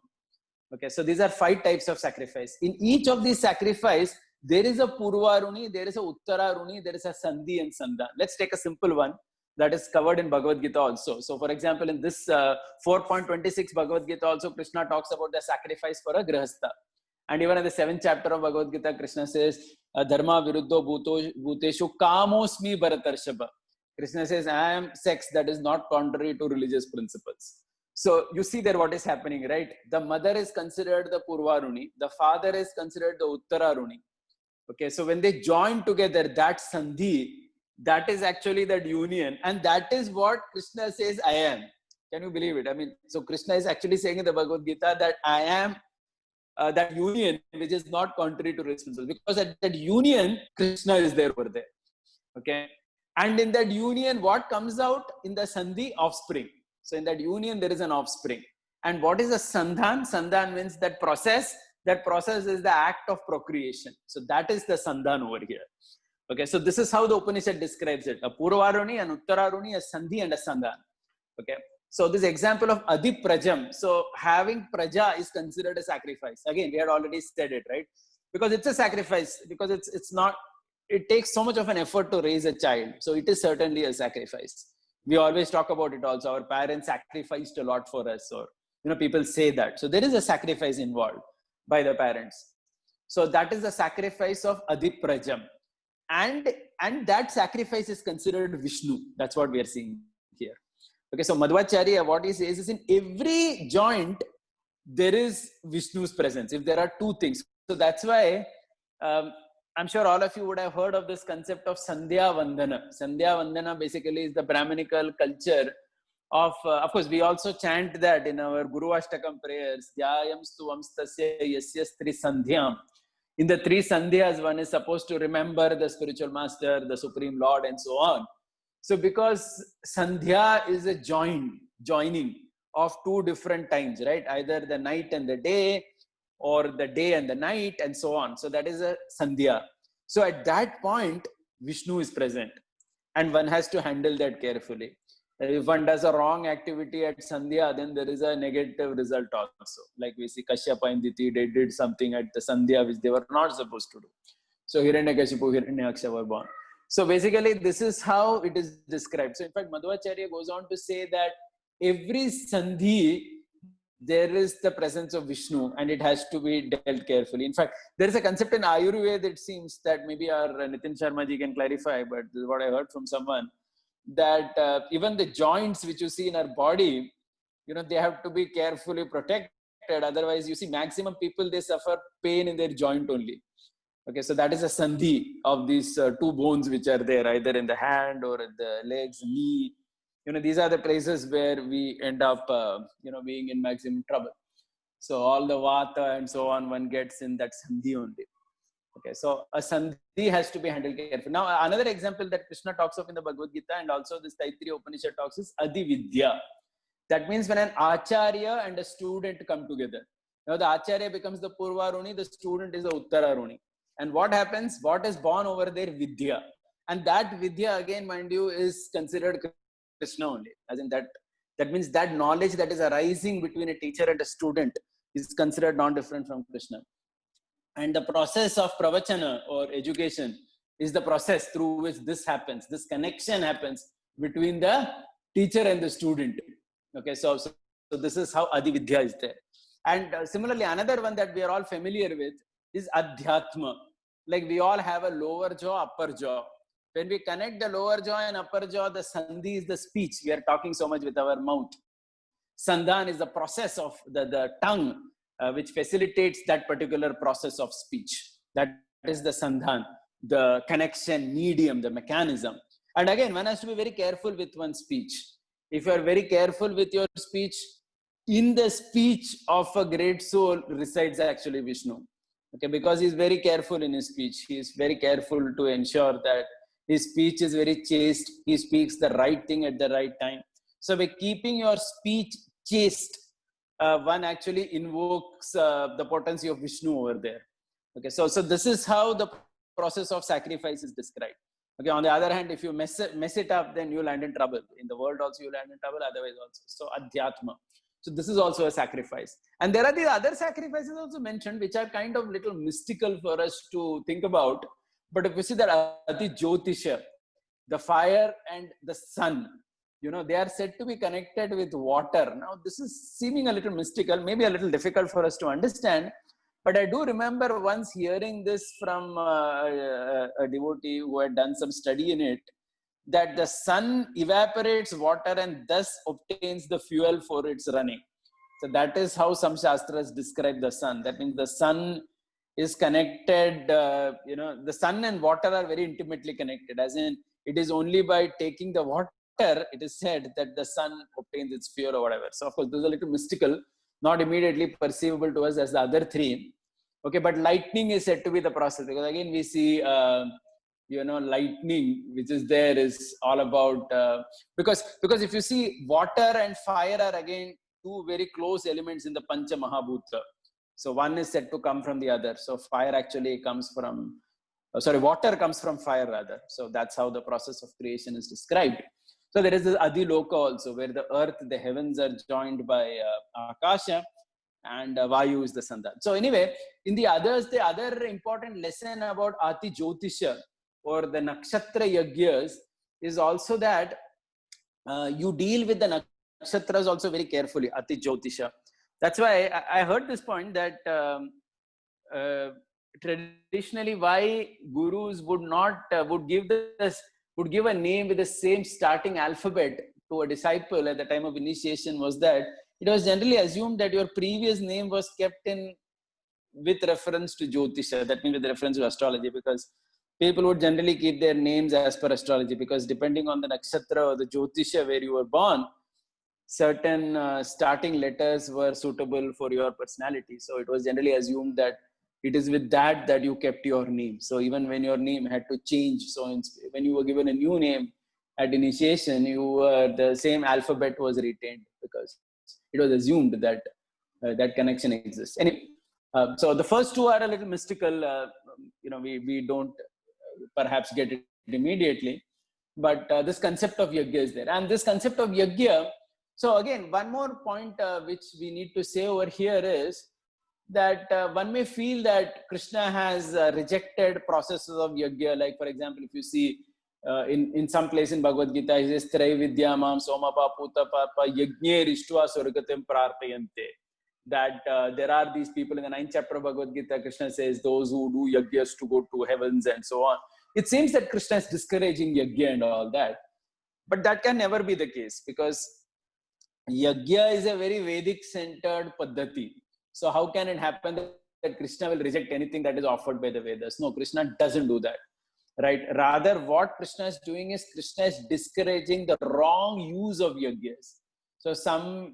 Okay, so these are 5 types of sacrifice. In each of these sacrifice, there is a Purva Runi, there is a Uttara Runi, there is a Sandhi and Sandha. Let's take a simple one that is covered in Bhagavad Gita also. So for example, in this 4.26 Bhagavad Gita also, Krishna talks about the sacrifice for a Grihastha. And even in the 7th chapter of Bhagavad Gita, Krishna says, Dharma viruddho bhuteshu kamosmi bharatarshava. Krishna says, I am sex that is not contrary to religious principles. So you see there what is happening, right? The mother is considered the Purva Runi. The father is considered the Uttara Runi. Okay, so when they join together, that Sandhi, that is actually that union. And that is what Krishna says, I am. Can you believe it? I mean, so Krishna is actually saying in the Bhagavad Gita that I am that union which is not contrary to responsibility, because at that union, Krishna is there over there. Okay. And in that union, what comes out in the Sandhi? Offspring. So in that union, there is an offspring. And what is a Sandhan? Sandhan means that process. That process is the act of procreation. So that is the Sandhan over here. Okay. So this is how the Upanishad describes it. A Purvaruni, an Uttararuni, a Sandhi and a Sandhan. Okay. So this example of Adi Prajam. So having Praja is considered a sacrifice. Again, we had already said it, right? Because it's a sacrifice, because it's not, it takes so much of an effort to raise a child. So it is certainly a sacrifice. We always talk about it also. Our parents sacrificed a lot for us, or, people say that. So there is a sacrifice involved by the parents. So that is the sacrifice of Adi Prajam. And that sacrifice is considered Vishnu. That's what we are seeing here. Okay, so Madhvacharya, what he says is, in every joint, there is Vishnu's presence. If there are two things. So that's why, I'm sure all of you would have heard of this concept of Sandhya Vandana. Sandhya Vandana basically is the Brahminical culture of course, we also chant that in our Guru Ashtakam prayers, Dhyayam Stuvam Stasya Yasya Stri Sandhyam. In the three Sandhyas, one is supposed to remember the spiritual master, the Supreme Lord, and so on. So because Sandhya is a joining of two different times, right? Either the night and the day, or the day and the night, and so on. So that is a Sandhya. So at that point, Vishnu is present, and one has to handle that carefully. If one does a wrong activity at Sandhya, then there is a negative result also. Like we see Kashyapa and Diti, they did something at the Sandhya which they were not supposed to do. So Hiranyakashipu, Hiranyaksha were born. So basically, this is how it is described. So in fact, Madhvacharya goes on to say that every Sandhi, there is the presence of Vishnu, and it has to be dealt carefully. In fact, there is a concept in Ayurveda that seems that maybe our Nitin Sharma ji can clarify, but this is what I heard from someone, that even the joints which you see in our body, they have to be carefully protected. Otherwise, you see, maximum people, they suffer pain in their joint only. Okay, so that is a Sandhi of these two bones which are there, either in the hand or in the legs, knee. These are the places where we end up, being in maximum trouble. So all the Vata and so on, one gets in that Sandhi only. Okay, so a Sandhi has to be handled carefully. Now, another example that Krishna talks of in the Bhagavad Gita, and also this Taittiriya Upanishad talks, is Adi Vidya. That means when an Acharya and a student come together. Now, the Acharya becomes the Purvaruni, the student is the Uttararuni. And what happens? What is born over there? Vidya. And that Vidya, again, mind you, is considered Krishna only. As in that means that knowledge that is arising between a teacher and a student is considered non-different from Krishna. And the process of pravachana or education is the process through which this happens. This connection happens between the teacher and the student. Okay, so this is how Adi Vidya is there. And similarly, another one that we are all familiar with is Adhyatma. Like we all have a lower jaw, upper jaw. When we connect the lower jaw and upper jaw, the Sandhi is the speech. We are talking so much with our mouth. Sandhan is the process of the tongue, which facilitates that particular process of speech. That is the Sandhan, the connection medium, the mechanism. And again, one has to be very careful with one's speech. If you are very careful with your speech, in the speech of a great soul resides actually Vishnu. Okay, because he is very careful in his speech. He is very careful to ensure that his speech is very chaste. He speaks the right thing at the right time. So by keeping your speech chaste, one actually invokes the potency of Vishnu over there. Okay, so this is how the process of sacrifice is described. Okay, on the other hand, if you mess it up, then you land in trouble. In the world also you land in trouble, otherwise also. So Adhyatma. So this is also a sacrifice. And there are the other sacrifices also mentioned, which are kind of little mystical for us to think about. But if you see that Adi Jyotisha, the fire and the sun, they are said to be connected with water. Now, this is seeming a little mystical, maybe a little difficult for us to understand. But I do remember once hearing this from a devotee who had done some study in it, that the sun evaporates water and thus obtains the fuel for its running. So that is how some Shastras describe the sun. That means the sun is connected, the sun and water are very intimately connected, as in it is only by taking the water water, it is said that the sun obtains its fuel or whatever. So of course, this is a little mystical, not immediately perceivable to us as the other three. Okay, but lightning is said to be the process, because again we see, lightning, which is there, is all about, because if you see, water and fire are again two very close elements in the Pancha Mahabhuta. So one is said to come from the other. So fire actually comes from, water comes from fire rather. So that's how the process of creation is described. So there is this Adiloka also, where the earth, the heavens are joined by Akasha, and Vayu is the Sandhan. So anyway, in the others, the other important lesson about Ati Jyotisha or the Nakshatra Yagyas is also that you deal with the nakshatras also very carefully, Ati Jyotisha. That's why I heard this point that traditionally why gurus would not would give a name with the same starting alphabet to a disciple at the time of initiation was that it was generally assumed that your previous name was kept in with reference to Jyotisha, that means with reference to astrology, because people would generally keep their names as per astrology, because depending on the nakshatra or the Jyotisha where you were born, certain starting letters were suitable for your personality. So it was generally assumed that it is with that you kept your name. So even when your name had to change, so when you were given a new name at initiation, the same alphabet was retained, because it was assumed that that connection exists. Anyway, so the first two are a little mystical. We don't perhaps get it immediately, but this concept of yajna is there, and this concept of yajna. So again, one more point which we need to say over here is that one may feel that Krishna has rejected processes of yajna. Like for example, if you see in some place in Bhagavad Gita, he says, Trai vidya mam somapa puta papa yajne rishtva swargatem prarthayante. That there are these people in the 9th chapter of Bhagavad Gita, Krishna says, those who do yajnas to go to heavens and so on. It seems that Krishna is discouraging yajna and all that. But that can never be the case, because yajna is a very Vedic centered paddhati. So how can it happen that Krishna will reject anything that is offered by the Vedas? No, Krishna doesn't do that. Right? Rather, what Krishna is doing is Krishna is discouraging the wrong use of yajnas. So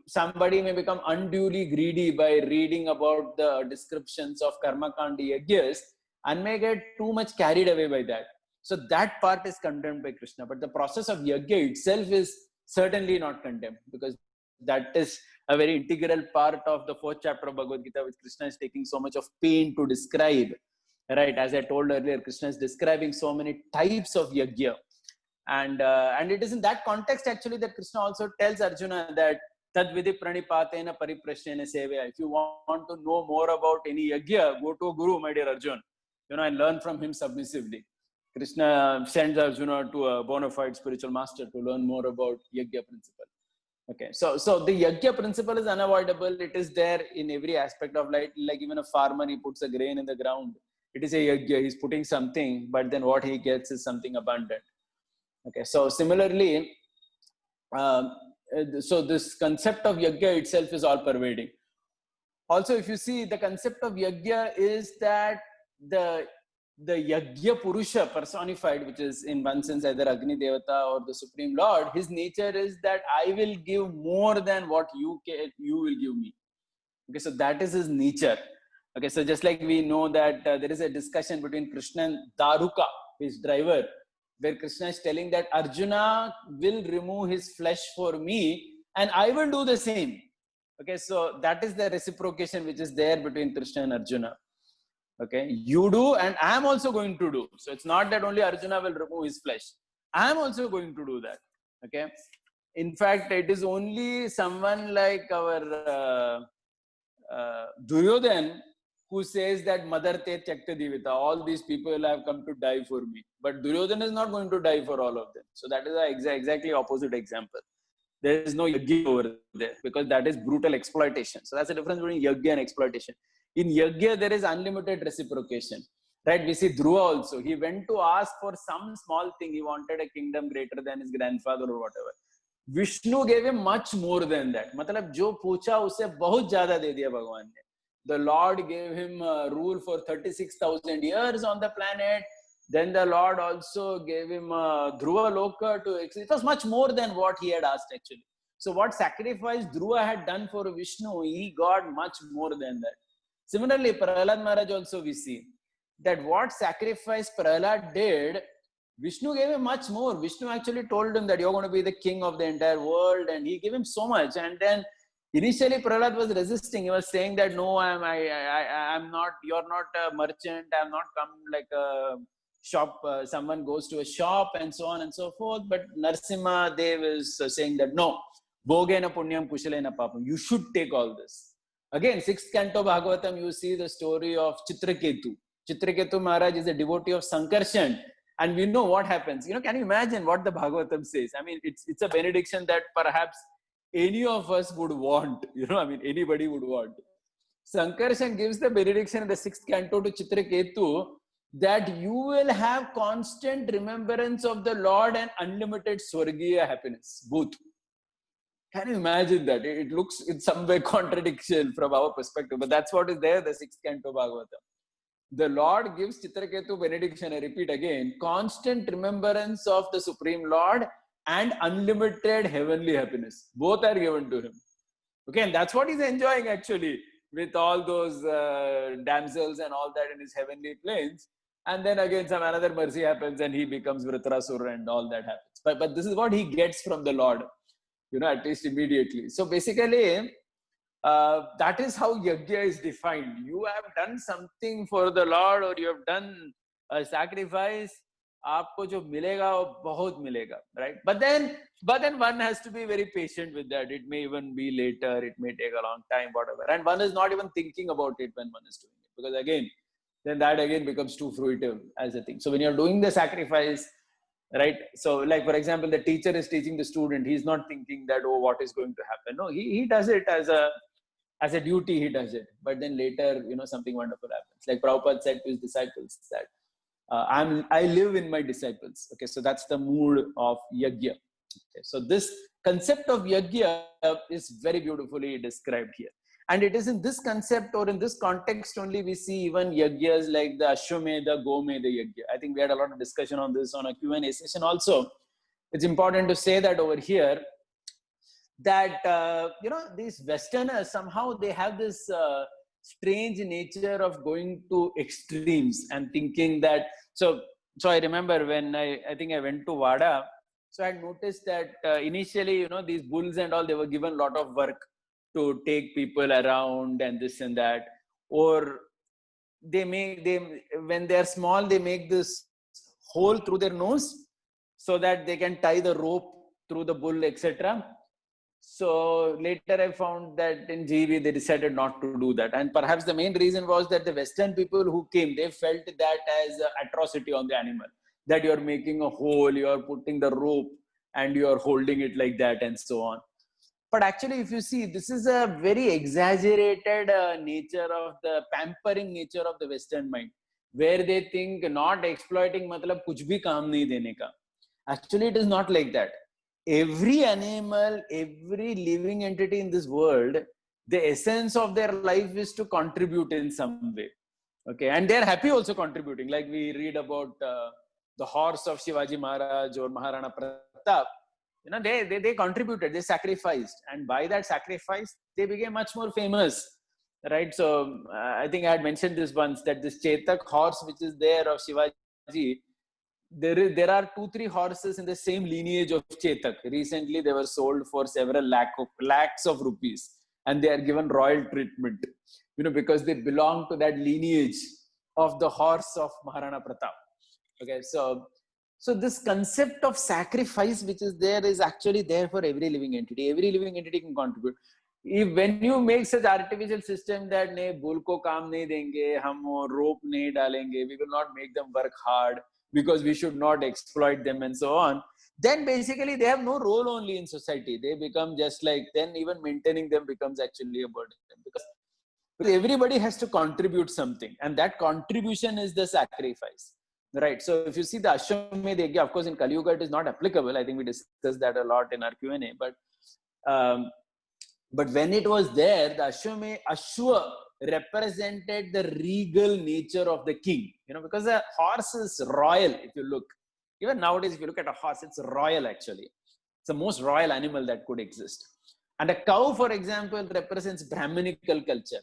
somebody may become unduly greedy by reading about the descriptions of Karma Kandi yajnas and may get too much carried away by that. So that part is condemned by Krishna. But the process of yajna itself is certainly not condemned, because that is a very integral part of the 4th chapter of Bhagavad Gita, which Krishna is taking so much of pain to describe. Right, as I told earlier, Krishna is describing so many types of yajna, and it is in that context actually that Krishna also tells Arjuna that tad vidhi pranipatena pariprashnena sevaya. If you want to know more about any yajna, go to a guru, my dear Arjun, and learn from him submissively. Krishna sends Arjuna to a bona fide spiritual master to learn more about yajna principle. Okay, so the yajna principle is unavoidable. It is there in every aspect of life. Like even a farmer, he puts a grain in the ground. It is a yajna, he's putting something, but then what he gets is something abundant. Okay, so similarly, so this concept of yajna itself is all pervading. Also, if you see, the concept of yajna is that the yajna purusha personified, which is in one sense either Agni Devata or the Supreme Lord, his nature is that I will give more than what you will give me. Okay, so that is his nature. Okay, so just like we know that there is a discussion between Krishna and Daruka, his driver, where Krishna is telling that Arjuna will remove his flesh for me and I will do the same. Okay, so that is the reciprocation which is there between Krishna and Arjuna. Okay, you do and I am also going to do. So it's not that only Arjuna will remove his flesh. I am also going to do that. Okay, in fact, it is only someone like our Duryodhan who says that Mother Te Tyakta Divita, all these people have come to die for me. But Duryodhan is not going to die for all of them. So that is an exactly opposite example. There is no yajna over there, because that is brutal exploitation. So that's the difference between yajna and exploitation. In yajna, there is unlimited reciprocation. Right? We see Dhruva also. He went to ask for some small thing. He wanted a kingdom greater than his grandfather or whatever. Vishnu gave him much more than that. मतलब जो पूछा उसे बहुत ज़्यादा दे दिया भगवान ने. The Lord gave him rule for 36,000 years on the planet. Then the Lord also gave him Dhruva Loka to. It was much more than what he had asked actually. So what sacrifice Dhruva had done for Vishnu, he got much more than that. Similarly, Prahlad Maharaj also we see that what sacrifice Prahlad did, Vishnu gave him much more. Vishnu actually told him that you're going to be the king of the entire world, and he gave him so much. And then initially Prahlad was resisting. He was saying that no, I'm not. You're not a merchant. I'm not come like a shop. Someone goes to a shop and so on and so forth. But Narsimha Dev is saying that no, Bhogena punyam kushalena papam. You should take all this. Again, 6th canto Bhagavatam, you see the story of Chitraketu. Chitraketu Maharaj is a devotee of Sankarshan. And we know what happens. Can you imagine what the Bhagavatam says? I mean, it's a benediction that perhaps any of us would want. Anybody would want. Sankarshan gives the benediction in the 6th canto to Chitraketu that you will have constant remembrance of the Lord and unlimited Swargiya happiness. Both. Can you imagine that? It looks in some way contradiction from our perspective, but that's what is there, the 6th canto Bhagavatam. The Lord gives Chitraketu benediction, I repeat again, constant remembrance of the Supreme Lord and unlimited heavenly happiness. Both are given to him. Okay, and that's what he's enjoying actually with all those damsels and all that in his heavenly planes. And then again, some another mercy happens and he becomes Vritrasura and all that happens. But this is what he gets from the Lord, at least immediately. So basically, that is how yajna is defined. You have done something for the Lord, or you have done a sacrifice. Aapko jo milega, wo bahut milega, right? But then one has to be very patient with that. It may even be later. It may take a long time, whatever. And one is not even thinking about it when one is doing it, because again, then that again becomes too fruitive as a thing. So when you're doing the sacrifice, right? So like, for example, the teacher is teaching the student. He's not thinking that, oh, what is going to happen? No, he does it as a duty, he does it. But then later, something wonderful happens. Like Prabhupada said to his disciples that I live in my disciples. Okay, so that's the mood of yajna. Okay, so this concept of yajna is very beautifully described here. And it is in this concept or in this context only we see even yajnas like the Ashwamedha, Gomedha yajna. I think we had a lot of discussion on this on a Q&A session also. It's important to say that over here, that, these Westerners, somehow they have this strange nature of going to extremes and thinking that, so I remember when I think I went to Vada, so I had noticed that initially, these bulls and all, they were given a lot of work to take people around and this and that, or when they're small, they make this hole through their nose so that they can tie the rope through the bull, etc. So later I found that in GV they decided not to do that. And perhaps the main reason was that the Western people who came, they felt that as an atrocity on the animal, that you're making a hole, you're putting the rope and you're holding it like that and so on. But actually, if you see, this is a very exaggerated nature of the pampering nature of the Western mind, where they think not exploiting matlab kuch bhi kaam nahi dene ka. Actually, it is not like that. Every animal, every living entity in this world, the essence of their life is to contribute in some way. Okay, and they're happy also contributing. Like we read about the horse of Shivaji Maharaj or Maharana Pratap. They contributed, they sacrificed, and by that sacrifice, they became much more famous, right? So I think I had mentioned this once, that this Chetak horse, which is there of Shivaji, there are 2-3 horses in the same lineage of Chetak. Recently, they were sold for several lakhs of rupees, and they are given royal treatment, because they belong to that lineage of the horse of Maharana Pratap. Okay, so this concept of sacrifice which is there is actually there for every living entity. Every living entity can contribute. When you make such artificial system that ne bull ko kaam nahi denge, hum rope nahi dalenge, we will not make them work hard because we should not exploit them and so on, then basically they have no role only in society. They become just like, then even maintaining them becomes actually a burden, because everybody has to contribute something, and that contribution is the sacrifice. Right. So if you see the Ashwamedha Yajna, of course, in Kali Yuga it is not applicable. I think we discussed that a lot in our Q&A. But when it was there, the Ashwa represented the regal nature of the king, because the horse is royal. If you look, even nowadays, if you look at a horse, it's royal actually. It's the most royal animal that could exist. And a cow, for example, represents Brahminical culture.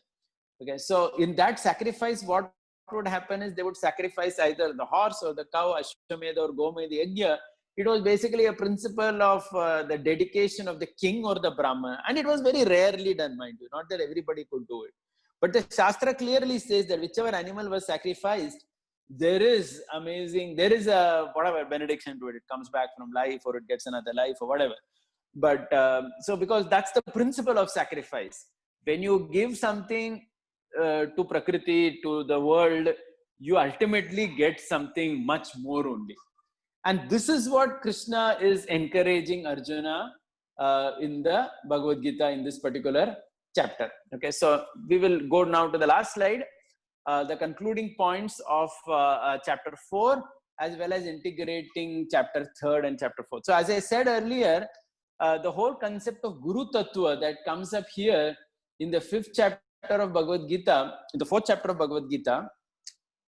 Okay, so in that sacrifice, what would happen is they would sacrifice either the horse or the cow, Ashwamedha or Gomedha Yajna. It was basically a principle of the dedication of the king or the Brahman. And it was very rarely done, mind you, not that everybody could do it. But the Shastra clearly says that whichever animal was sacrificed, there is a whatever benediction to it. It comes back from life or it gets another life or whatever. But so because that's the principle of sacrifice. When you give something to Prakriti, to the world, you ultimately get something much more only. And this is what Krishna is encouraging Arjuna in the Bhagavad Gita in this particular chapter. Okay, so we will go now to the last slide, the concluding points of chapter 4, as well as integrating chapter 3 and chapter 4. So as I said earlier, the whole concept of Guru Tattva that comes up here in the 5th chapter of Bhagavad Gita, in the 4th chapter of Bhagavad Gita,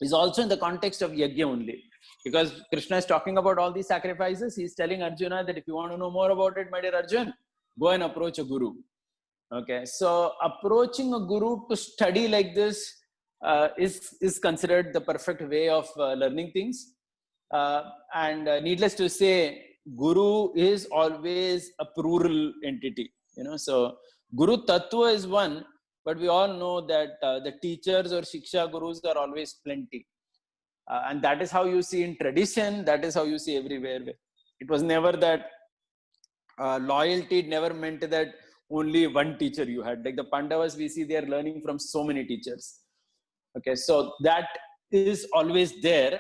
is also in the context of Yajna only. Because Krishna is talking about all these sacrifices, he is telling Arjuna that if you want to know more about it, my dear Arjun, go and approach a guru. Okay, so approaching a guru to study like this is considered the perfect way of learning things. And needless to say, guru is always a plural entity. So Guru Tattva is one, but we all know that the teachers or Shiksha Gurus are always plenty. And that is how you see in tradition, that is how you see everywhere. It was never that loyalty never meant that only one teacher you had. Like the Pandavas, we see they are learning from so many teachers. Okay, so that is always there,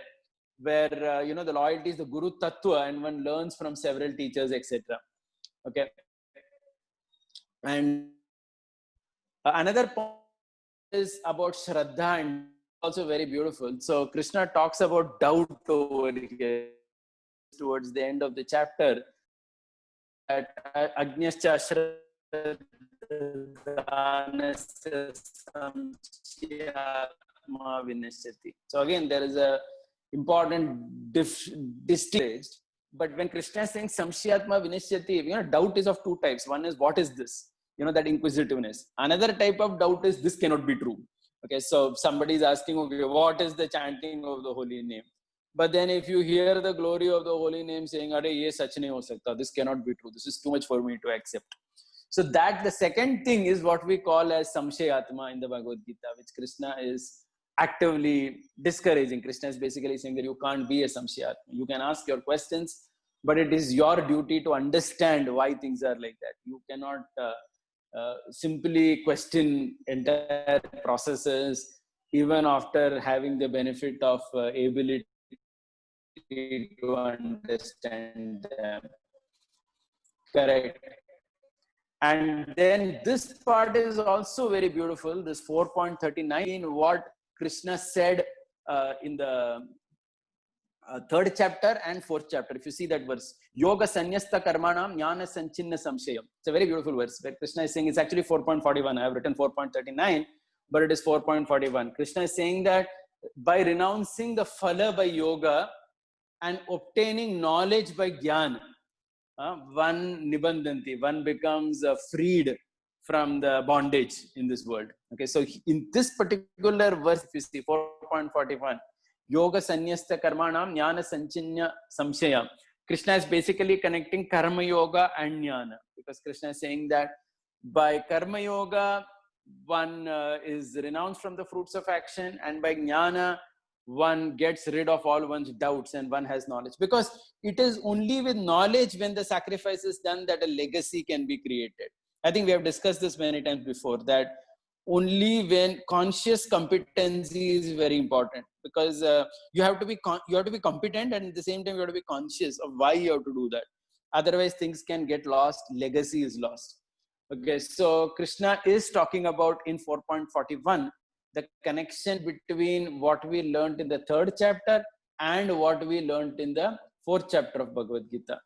where the loyalty is the Guru Tattva and one learns from several teachers, etc. Okay, and another point is about Shraddha, and also very beautiful. So Krishna talks about doubt over here towards the end of the chapter, that Agnyascha Shraddhanasya Samshyatma Vinashyati. So again, there is a important distinction. But when Krishna is saying Samshyatma Vinashyati, doubt is of two types. One is, what is this? That inquisitiveness. Another type of doubt is, this cannot be true. Okay, so somebody is asking, okay, what is the chanting of the holy name? But then if you hear the glory of the holy name saying, "Arey, ye sach nahi ho sakta, this cannot be true. This is too much for me to accept." So that the second thing is what we call as Samshayatma in the Bhagavad Gita, which Krishna is actively discouraging. Krishna is basically saying that you can't be a Samshayatma. You can ask your questions, but it is your duty to understand why things are like that. You cannot simply question entire processes, even after having the benefit of ability to understand them. Correct. And then this part is also very beautiful, this 4.39, what Krishna said in the 3rd chapter and 4th chapter. If you see that verse, Yoga Sanyasta Karmanam Jnana Sanchinna Samshayam. It's a very beautiful verse where Krishna is saying, it's actually 4.41. I have written 4.39, but it is 4.41. Krishna is saying that by renouncing the phala by yoga and obtaining knowledge by jnana, one nibandhanti, one becomes freed from the bondage in this world. Okay, so in this particular verse, if you see 4.41, Yoga Sanyasta Karmanam Jnana Sanchinya Samshaya, Krishna is basically connecting Karma Yoga and Jnana, because Krishna is saying that by Karma Yoga, one is renounced from the fruits of action, and by Jnana, one gets rid of all one's doubts and one has knowledge. Because it is only with knowledge, when the sacrifice is done, that a legacy can be created. I think we have discussed this many times before, that only when conscious competency is very important, because you have to be competent, and at the same time you have to be conscious of why you have to do that. Otherwise things can get lost, legacy is lost. Okay, so Krishna is talking about in 4.41 the connection between what we learned in the 3rd chapter and what we learned in the 4th chapter of Bhagavad Gita.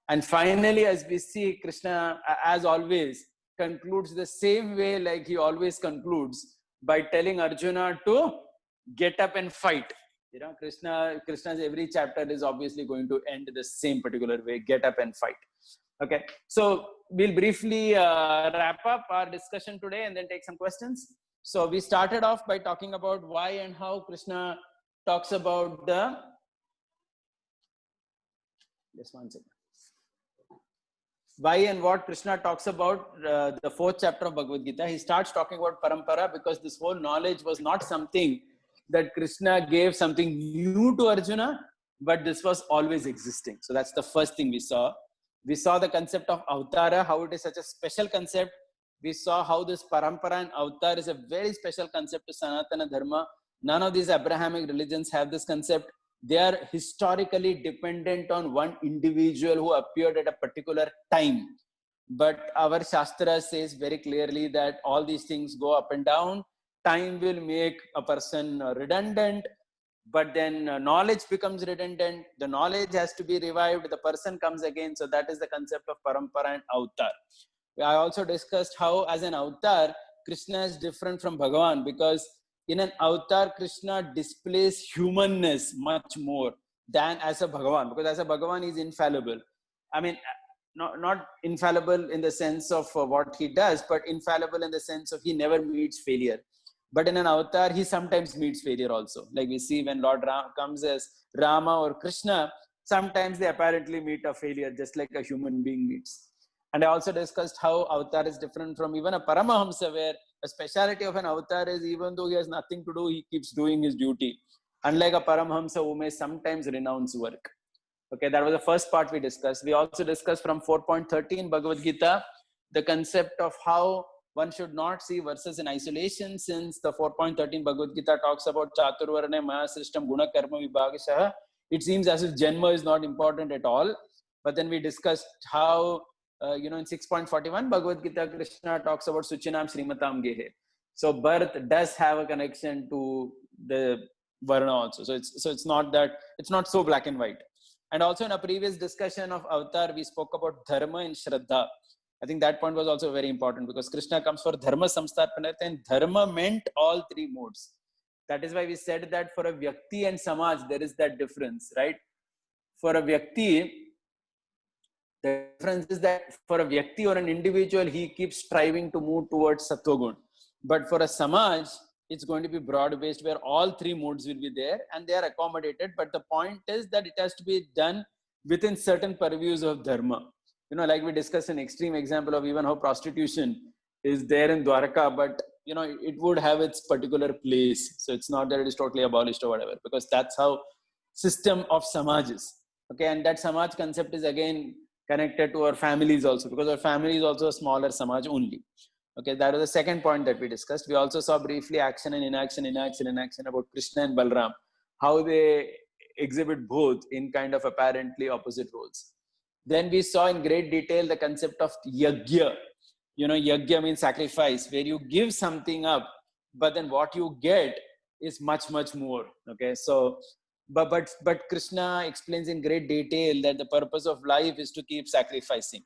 And finally, as we see, Krishna, as always, concludes the same way like he always concludes, by telling Arjuna to get up and fight. You know, Krishna's every chapter is obviously going to end the same particular way, get up and fight. Okay, so we'll briefly wrap up our discussion today and then take some questions. So we started off by talking about why and how Krishna talks about the, just one second. Why and what Krishna talks about the 4th chapter of Bhagavad Gita. He starts talking about parampara because this whole knowledge was not something that Krishna gave something new to Arjuna, but this was always existing. So that's the first thing we saw. We saw the concept of avatara, how it is such a special concept. We saw how this parampara and avatar is a very special concept to Sanatana Dharma. None of these Abrahamic religions have this concept. They are historically dependent on one individual who appeared at a particular time. But our Shastra says very clearly that all these things go up and down. Time will make a person redundant, but then knowledge becomes redundant. The knowledge has to be revived. The person comes again. So that is the concept of parampara and avatar. I also discussed how as an avatar, Krishna is different from Bhagavan, because in an avatar, Krishna displays humanness much more than as a Bhagavan, because as a Bhagavan, he is infallible. I mean, not infallible in the sense of what he does, but infallible in the sense of he never meets failure. But in an avatar, he sometimes meets failure also. Like we see when Lord Ram comes as Rama or Krishna, sometimes they apparently meet a failure, just like a human being meets. And I also discussed how avatar is different from even a Paramahamsa, where a speciality of an avatar is even though he has nothing to do, he keeps doing his duty. Unlike a Paramahamsa who may sometimes renounce work. Okay, that was the first part we discussed. We also discussed from 4.13 Bhagavad Gita, the concept of how one should not see verses in isolation, since the 4.13 Bhagavad Gita talks about Chaturvarne Maya Srishtam Guna Karma Vibhagashaha. It seems as if Janma is not important at all. But then we discussed how, in 6.41 Bhagavad Gita, Krishna talks about Suchinam Srimatam Gehe. So birth does have a connection to the Varna also. So it's not that, it's not so black and white. And also in a previous discussion of Avatar, we spoke about Dharma and Shraddha. I think that point was also very important, because Krishna comes for Dharma Samstharpanartha, and Dharma meant all 3 modes. That is why we said that for a Vyakti and Samaj, there is that difference, right? For a Vyakti, the difference is that for a Vyakti or an individual, he keeps striving to move towards Sattva-gun. But for a Samaj, it's going to be broad-based, where all 3 modes will be there and they are accommodated. But the point is that it has to be done within certain purviews of Dharma. Like we discussed an extreme example of even how prostitution is there in Dwarka, but it would have its particular place. So it's not that it is totally abolished or whatever, because that's how system of Samaj is. Okay, and that Samaj concept is again connected to our families also, because our family is also a smaller Samaj only. Okay, that was the second point that we discussed. We also saw briefly action and inaction about Krishna and Balram, how they exhibit both in kind of apparently opposite roles. Then we saw in great detail the concept of yajna. Yajna means sacrifice, where you give something up, but then what you get is much, much more. Okay, so, but Krishna explains in great detail that the purpose of life is to keep sacrificing.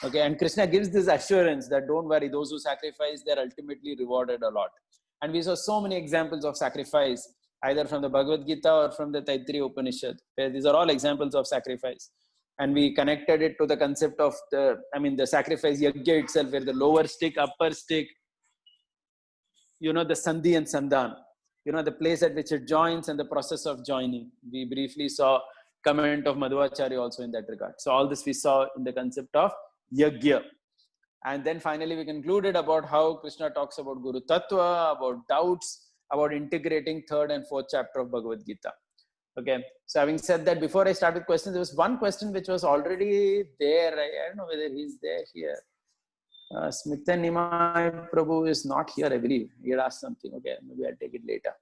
Okay, and Krishna gives this assurance that don't worry, those who sacrifice, they're ultimately rewarded a lot. And we saw so many examples of sacrifice, either from the Bhagavad Gita or from the Taittiriya Upanishad, where these are all examples of sacrifice. And we connected it to the concept of the sacrifice yajna itself, where the lower stick, upper stick, the sandhi and sandhan, the place at which it joins and the process of joining. We briefly saw comment of Madhvacharya also in that regard. So all this we saw in the concept of yajna. And then finally we concluded about how Krishna talks about Guru Tattva, about doubts, about integrating 3rd and 4th chapter of Bhagavad Gita. Okay, so having said that, before I start with questions, there was one question which was already there. I don't know whether he's there here. Smitha Nimai Prabhu is not here, I believe. He had asked something. Okay, maybe I'll take it later.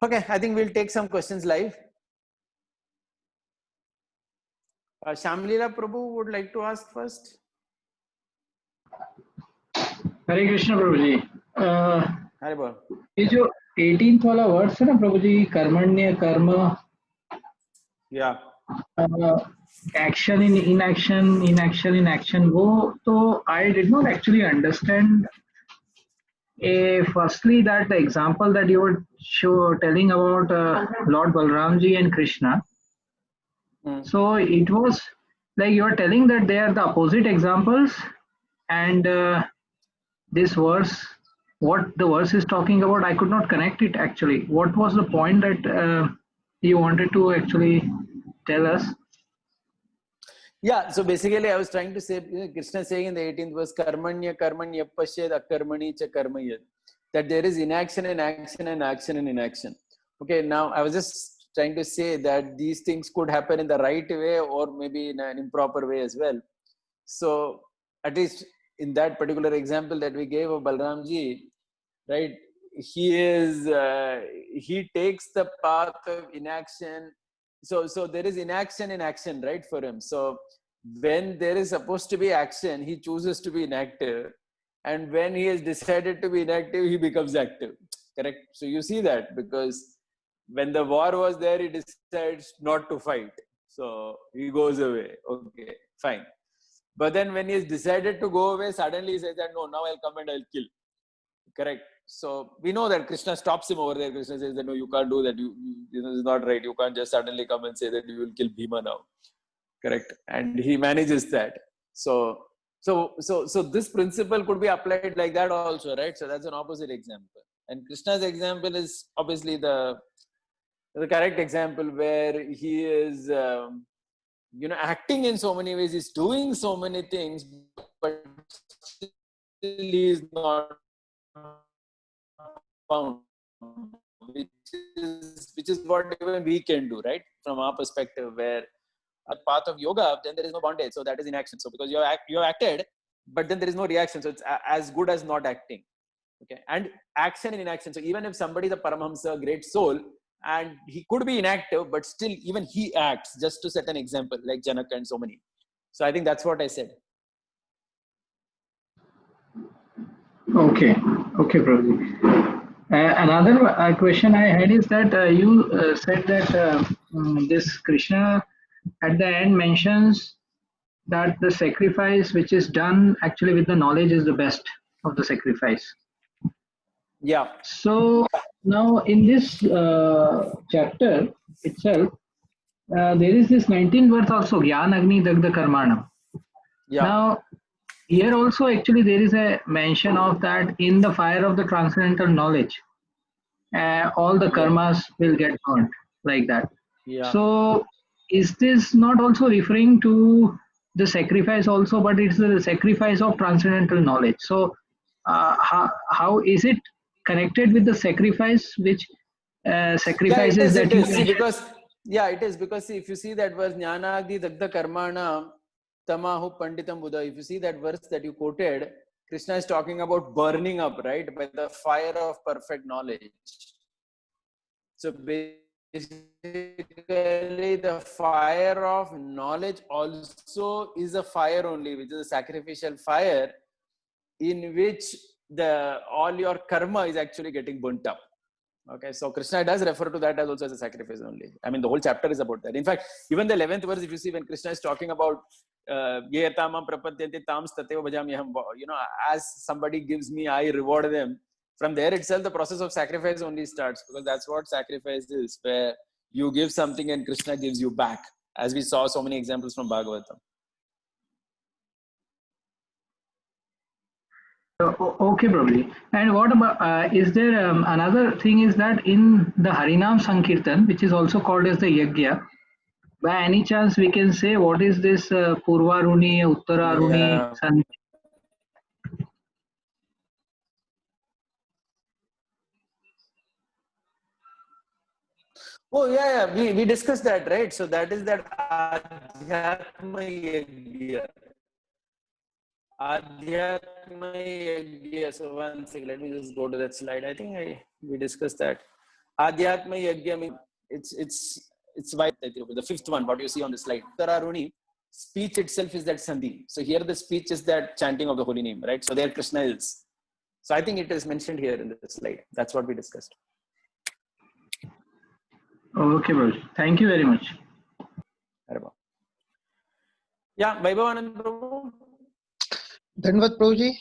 Okay, I think we'll take some questions live. Shamlila Prabhu would like to ask first. Hare Krishna Prabhuji. Hare Bol. ये जो 18th वाला words है ना प्रभु जी, कर्मण्य कर्म, action in inaction, वो तो I did not actually understand Firstly, that the example that you were telling about Lord Balramji and Krishna. So it was like you are telling that they are the opposite examples, and this verse, what the verse is talking about, I could not connect it actually. What was the point that you wanted to actually tell us? Yeah, so basically I was trying to say, Krishna saying in the 18th verse, karmanya karmanya pashyad akarmani cha karmayad, that there is inaction in action and action in inaction. Okay, now I was just trying to say that these things could happen in the right way or maybe in an improper way as well. So at least in that particular example that we gave of Balramji, right, he takes the path of inaction. So there is inaction in action, right, for him. So when there is supposed to be action, he chooses to be inactive, and when he has decided to be inactive, he becomes active. Correct. So you see that, because when the war was there, he decides not to fight, so he goes away. Okay, fine. But then when he has decided to go away, suddenly he says that no, now I'll come and I'll kill. Correct. So we know that Krishna stops him over there. Krishna says that no, you can't do that. You this is not right. You can't just suddenly come and say that you will kill Bhima now. Correct. And he manages that. So this principle could be applied like that also, right? So that's an opposite example. And Krishna's example is obviously the correct example, where he is acting in so many ways. He's doing so many things, but still he is not found, which is what even we can do, right, from our perspective, where a path of yoga, then there is no bondage, so that is inaction. So because you have acted, but then there is no reaction, so it's as good as not acting. Okay, and action and inaction. So even if somebody is a Paramahamsa, great soul, and he could be inactive, but still even he acts, just to set an example, like Janaka and so many. So I think that's what I said. Okay, Prabhuji. Another question I had is that you said that this Krishna at the end mentions that the sacrifice which is done actually with the knowledge is the best of the sacrifice. Yeah. So now in this chapter itself, there is this 19th verse also, Gyan Agni Dagda Karmanam. Yeah. Now, here also actually there is a mention of that in the fire of the transcendental knowledge, all the karmas will get burnt like that. Yeah. So is this not also referring to the sacrifice also, but it's the sacrifice of transcendental knowledge? So how is it connected with the sacrifice which sacrifices it is. you See, because it is, because see, if you see that verse, Jnanagni Dagda Karmana Tamahu Panditam Buddha, if you see that verse that you quoted, Krishna is talking about burning up, right, by the fire of perfect knowledge. So basically the fire of knowledge also is a fire only, which is a sacrificial fire, in which all your karma is actually getting burnt up. Okay, so Krishna does refer to that as also as a sacrifice only. I mean, the whole chapter is about that. In fact, even the 11th verse, if you see, when Krishna is talking about as somebody gives me, I reward them. From there itself, the process of sacrifice only starts, because that's what sacrifice is, where you give something and Krishna gives you back, as we saw so many examples from Bhagavatam. Okay, probably. And what about, is there another thing is that in the Harinam Sankirtan, which is also called as the Yajna, by any chance we can say what is this Purvaruni, Uttararuni, Sandhi? Oh yeah, we discussed that, right? So that is that Adhyatma Yajna. Adhyatma Yajna. So one second, let me just go to that slide. I think we discussed that. Adhyatma Yajna means it's by the fifth one, what you see on the slide. Uttararuni, speech itself is that Sandhi. So here the speech is that chanting of the holy name, right? So there Krishna is. So I think it is mentioned here in the slide. That's what we discussed. Okay, bro. Thank you very much. Yeah, Vaibhavanand Prabhu. Dhanvat Prabhuji,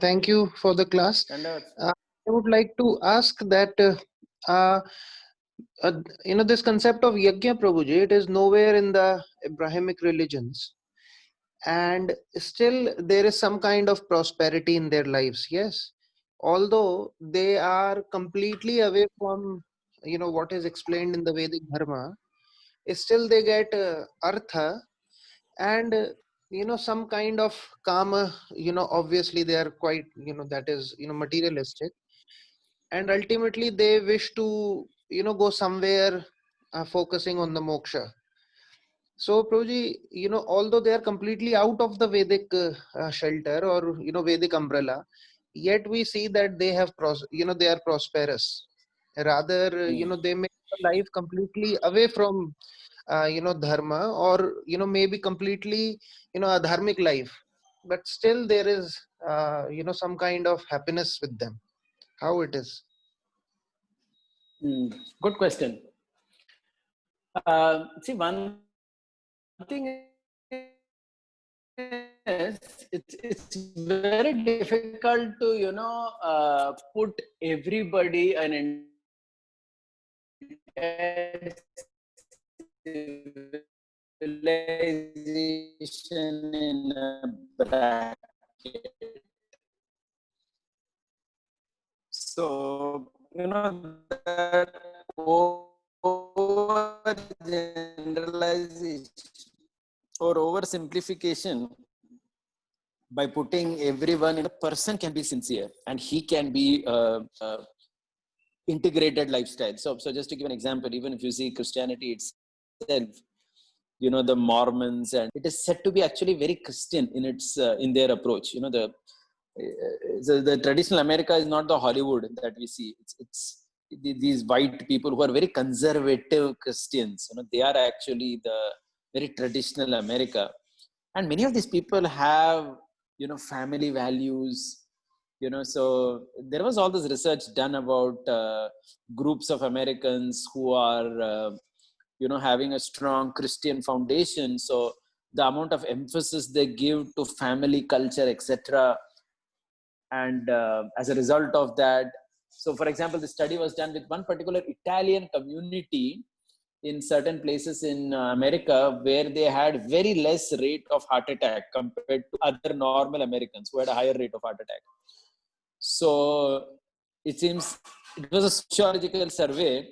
Thank you for the class. I would like to ask that this concept of Yajna Prabhuji, it is nowhere in the Abrahamic religions, and still there is some kind of prosperity in their lives. Yes, although they are completely away from what is explained in the Vedic Dharma, still they get artha and some kind of karma. Obviously they are quite that is materialistic, and ultimately they wish to go somewhere focusing on the moksha. So Prabhuji, although they are completely out of the Vedic shelter or Vedic umbrella, yet we see that they have they are prosperous. Rather, they make a life completely away from dharma, or maybe completely a dharmic life, but still there is some kind of happiness with them. How it is? Good question. See, one thing is, it's very difficult to put everybody an entire civilization in a bracket. So that over generalization or oversimplification, by putting everyone in, a person can be sincere and he can be integrated lifestyle. So just to give an example, even if you see Christianity itself, the Mormons, and it is said to be actually very Christian in its in their approach. The traditional America is not the Hollywood that we see. It's these white people who are very conservative Christians. They are actually the very traditional America, and many of these people have family values. So there was all this research done about groups of Americans who are having a strong Christian foundation. So the amount of emphasis they give to family culture, etc. And as a result of that, so for example, the study was done with one particular Italian community in certain places in America, where they had very less rate of heart attack compared to other normal Americans who had a higher rate of heart attack. So it seems it was a sociological survey,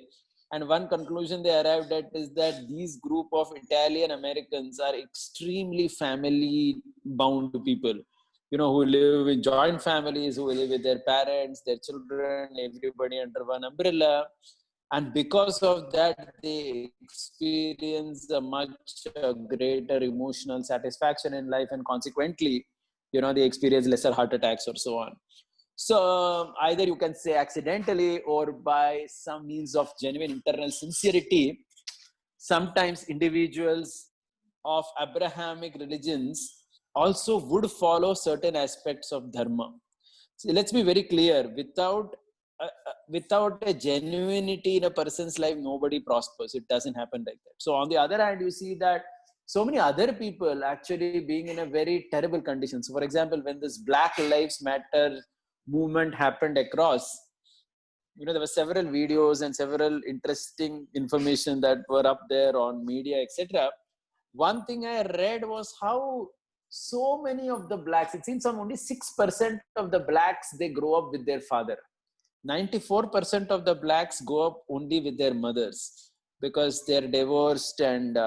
and one conclusion they arrived at is that these group of Italian Americans are extremely family bound people, who live with joint families, who live with their parents, their children, everybody under one umbrella. And because of that, they experience a much greater emotional satisfaction in life, and consequently, they experience lesser heart attacks or so on. So either you can say accidentally or by some means of genuine internal sincerity, sometimes individuals of Abrahamic religions also would follow certain aspects of dharma. So let's be very clear, without a genuinity in a person's life, nobody prospers. It doesn't happen like that. So on the other hand, you see that so many other people actually being in a very terrible condition. So for example, when this Black Lives Matter movement happened across, there were several videos and several interesting information that were up there on media, etc. One thing I read was how so many of the blacks, it seems only 6% of the blacks, they grow up with their father. 94% of the blacks go up only with their mothers, because they're divorced and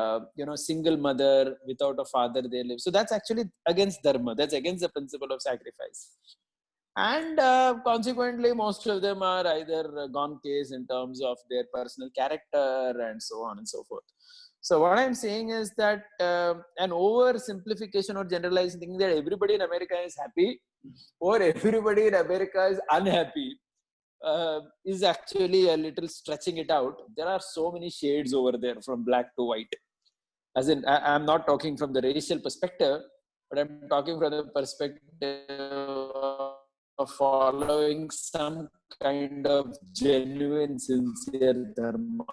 single mother without a father they live. So that's actually against dharma. That's against the principle of sacrifice. And consequently, most of them are either gone case in terms of their personal character and so on and so forth. So what I'm saying is that an oversimplification or generalizing thinking that everybody in America is happy or everybody in America is unhappy is actually a little stretching it out. There are so many shades over there from black to white. As in, I'm not talking from the racial perspective, but I'm talking from the perspective of following some kind of genuine, sincere dharma,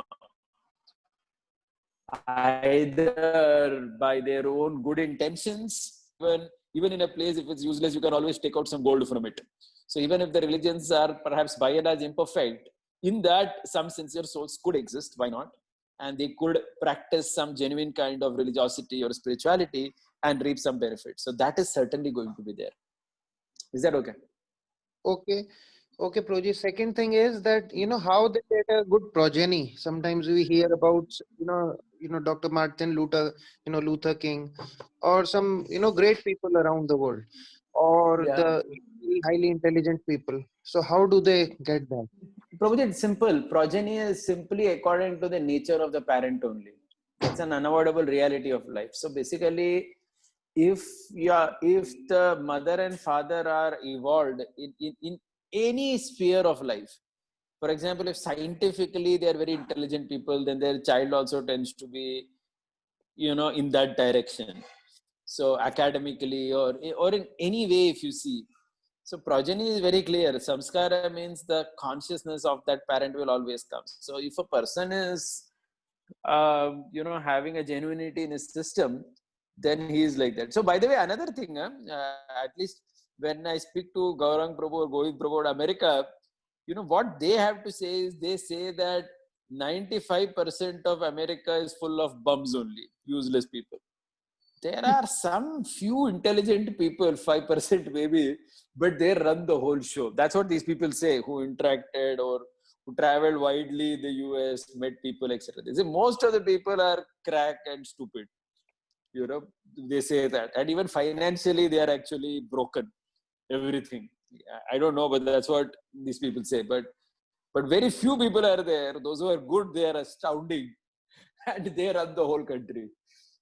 either by their own good intentions, even even in a place, if it's useless, you can always take out some gold from it. So even if the religions are perhaps by and large imperfect, in that some sincere souls could exist, why not? And they could practice some genuine kind of religiosity or spirituality and reap some benefit. So that is certainly going to be there. Is that okay? Okay. Okay, Proji. Second thing is that, how they get a good progeny. Sometimes we hear about, Dr. Martin Luther, Luther King, or some, great people around the world, or Yeah. the highly intelligent people. So how do they get that? Prabhuji, it's simple. Progeny is simply according to the nature of the parent only. It's an unavoidable reality of life. So basically, if the mother and father are evolved in any sphere of life, for example, if scientifically they are very intelligent people, then their child also tends to be, in that direction. So academically or in any way, if you see. So progeny is very clear. Samskara means the consciousness of that parent will always come. So if a person is, having a genuinity in his system, then he is like that. So by the way, another thing, at least when I speak to Gaurang Prabhu or Govind Prabhu about America, what they have to say is, they say that 95% of America is full of bums only, useless people. There are some few intelligent people, 5% maybe, but they run the whole show. That's what these people say, who interacted or who traveled widely in the US, met people, etc. They say most of the people are crack and stupid. They say that. And even financially, they are actually broken. Everything. I don't know, but that's what these people say. But very few people are there. Those who are good, they are astounding. And they run the whole country.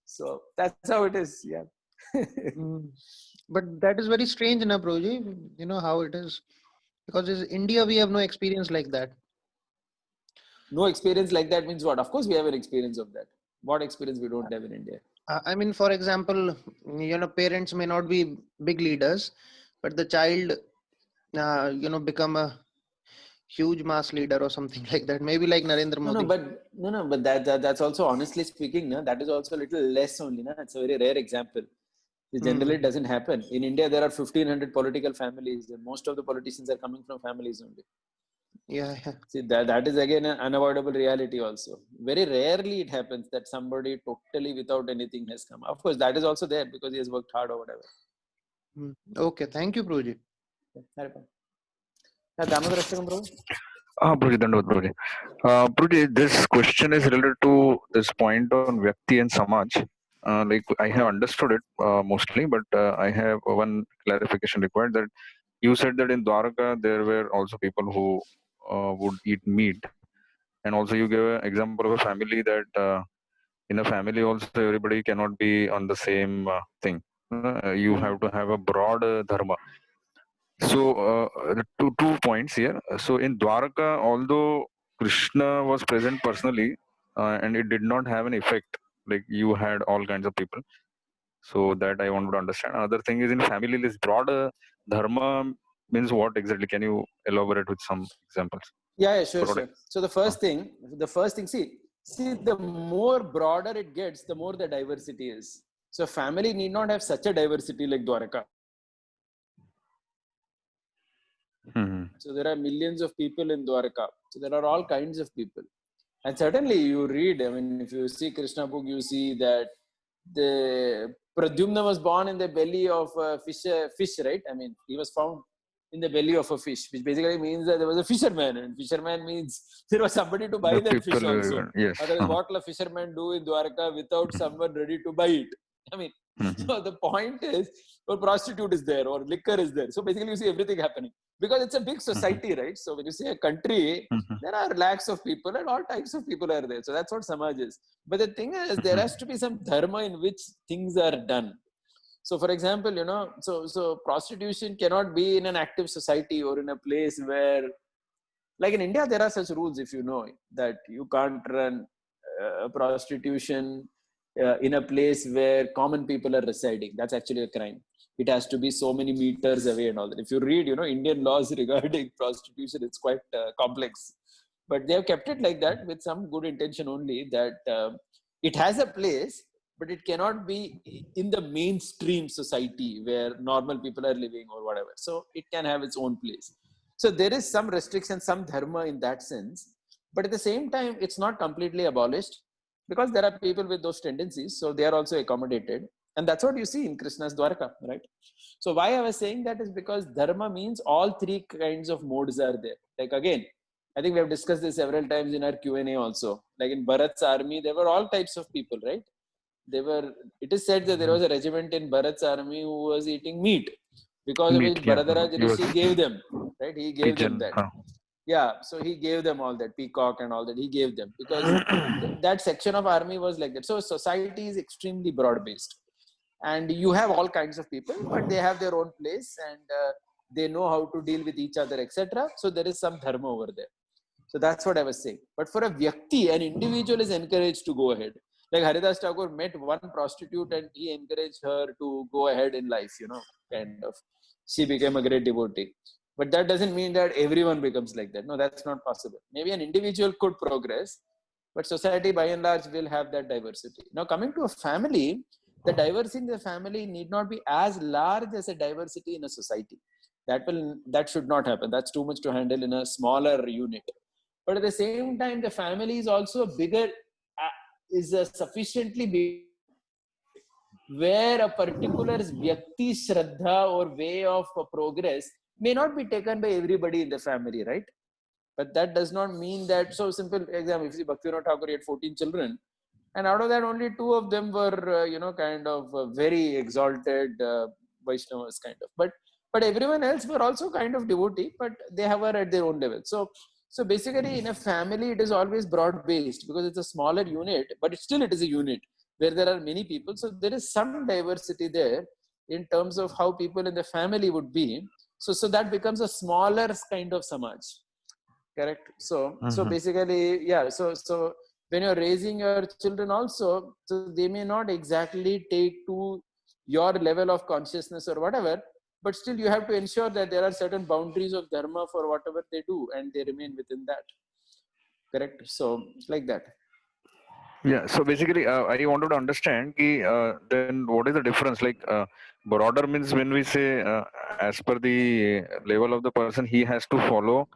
So that's how it is. Yeah. But that is very strange, na Proji. You know how it is. Because in India, we have no experience like that. No experience like that means what? Of course, we have an experience of that. What experience we don't have in India? I mean, for example, parents may not be big leaders, but the child, become a huge mass leader or something like that. Maybe like Narendra Modi. But that's also, honestly speaking, that is also a little less only. It's a very rare example. This generally doesn't happen. In India, there are 1,500 political families, and most of the politicians are coming from families only. Yeah. See, that is again an unavoidable reality also. Very rarely it happens that somebody totally without anything has come. Of course, that is also there because he has worked hard or whatever. Okay, thank you, Proji. Prabhuji, this question is related to this point on Vyakti and Samaj. Like I have understood it mostly, but I have one clarification required. That you said that in Dwarka there were also people who would eat meat, and also you gave an example of a family that in a family also everybody cannot be on the same thing. You have to have a broad dharma. So two points here. So in Dwarka, although Krishna was present personally, and it did not have an effect. Like you had all kinds of people. So that I wanted to understand. Another thing is in family, this broader dharma means what exactly? Can you elaborate with some examples? Yeah, sure. So the first thing, see, the more broader it gets, the more the diversity is. So family need not have such a diversity like Dwarka. So there are millions of people in Dwarka. So there are all kinds of people. And certainly you read, I mean, if you see Krishna book, you see that the Pradyumna was born in the belly of a fish, right? I mean, he was found in the belly of a fish, which basically means that there was a fisherman. And fisherman means there was somebody to buy that fish also. Yes. Otherwise, what will a fisherman do in Dwarka without someone ready to buy it? I mean, so the point is, or prostitute is there, or liquor is there. So basically, you see everything happening because it's a big society, right? So when you say a country, there are lakhs of people and all types of people are there. So that's what Samaj is. But the thing is, there has to be some dharma in which things are done. So for example, so prostitution cannot be in an active society or in a place where, like in India, there are such rules, if you know, that you can't run prostitution in a place where common people are residing. That's actually a crime. It has to be so many meters away and all that. If you read, Indian laws regarding prostitution, it's quite complex. But they have kept it like that with some good intention only, that it has a place, but it cannot be in the mainstream society where normal people are living or whatever. So it can have its own place. So there is some restriction, some dharma in that sense, but at the same time, it's not completely abolished because there are people with those tendencies. So they are also accommodated. And that's what you see in Krishna's Dwarka, right? So why I was saying that is because dharma means all three kinds of modes are there. Like again, I think we have discussed this several times in our Q&A also. Like in Bharat's army, there were all types of people, right? It is said that there was a regiment in Bharat's army who was eating meat, because of which Bharadharaj Rishi gave them, right? He gave them that. Yeah, so he gave them all that, peacock and all that, he gave them, because that section of army was like that. So society is extremely broad-based. And you have all kinds of people, but they have their own place, and they know how to deal with each other, etc. So there is some dharma over there. So that's what I was saying. But for a Vyakti, an individual is encouraged to go ahead. Like Haridas Thakur met one prostitute and he encouraged her to go ahead in life, kind of. She became a great devotee. But that doesn't mean that everyone becomes like that. No, that's not possible. Maybe an individual could progress, but society by and large will have that diversity. Now coming to a family, the diversity in the family need not be as large as a diversity in a society. That should not happen. That's too much to handle in a smaller unit. But at the same time, the family is also bigger, is sufficiently big, where a particular Vyakti Shraddha or way of progress may not be taken by everybody in the family, right? But that does not mean that. So simple example, if you see Bhaktivinoda Thakur had 14 children, and out of that only 2 of them were kind of very exalted Vaishnavas kind of. But everyone else were also kind of devotee, but they were at their own level. So basically in a family, it is always broad-based because it's a smaller unit, but it is a unit where there are many people. So there is some diversity there in terms of how people in the family would be. So that becomes a smaller kind of samaj. Correct? So basically, yeah. So when you're raising your children also, so they may not exactly take to your level of consciousness or whatever, but still you have to ensure that there are certain boundaries of dharma for whatever they do and they remain within that. Correct? So like that. Yeah, so basically I wanted to understand then what is the difference, like broader means when we say as per the level of the person he has to follow.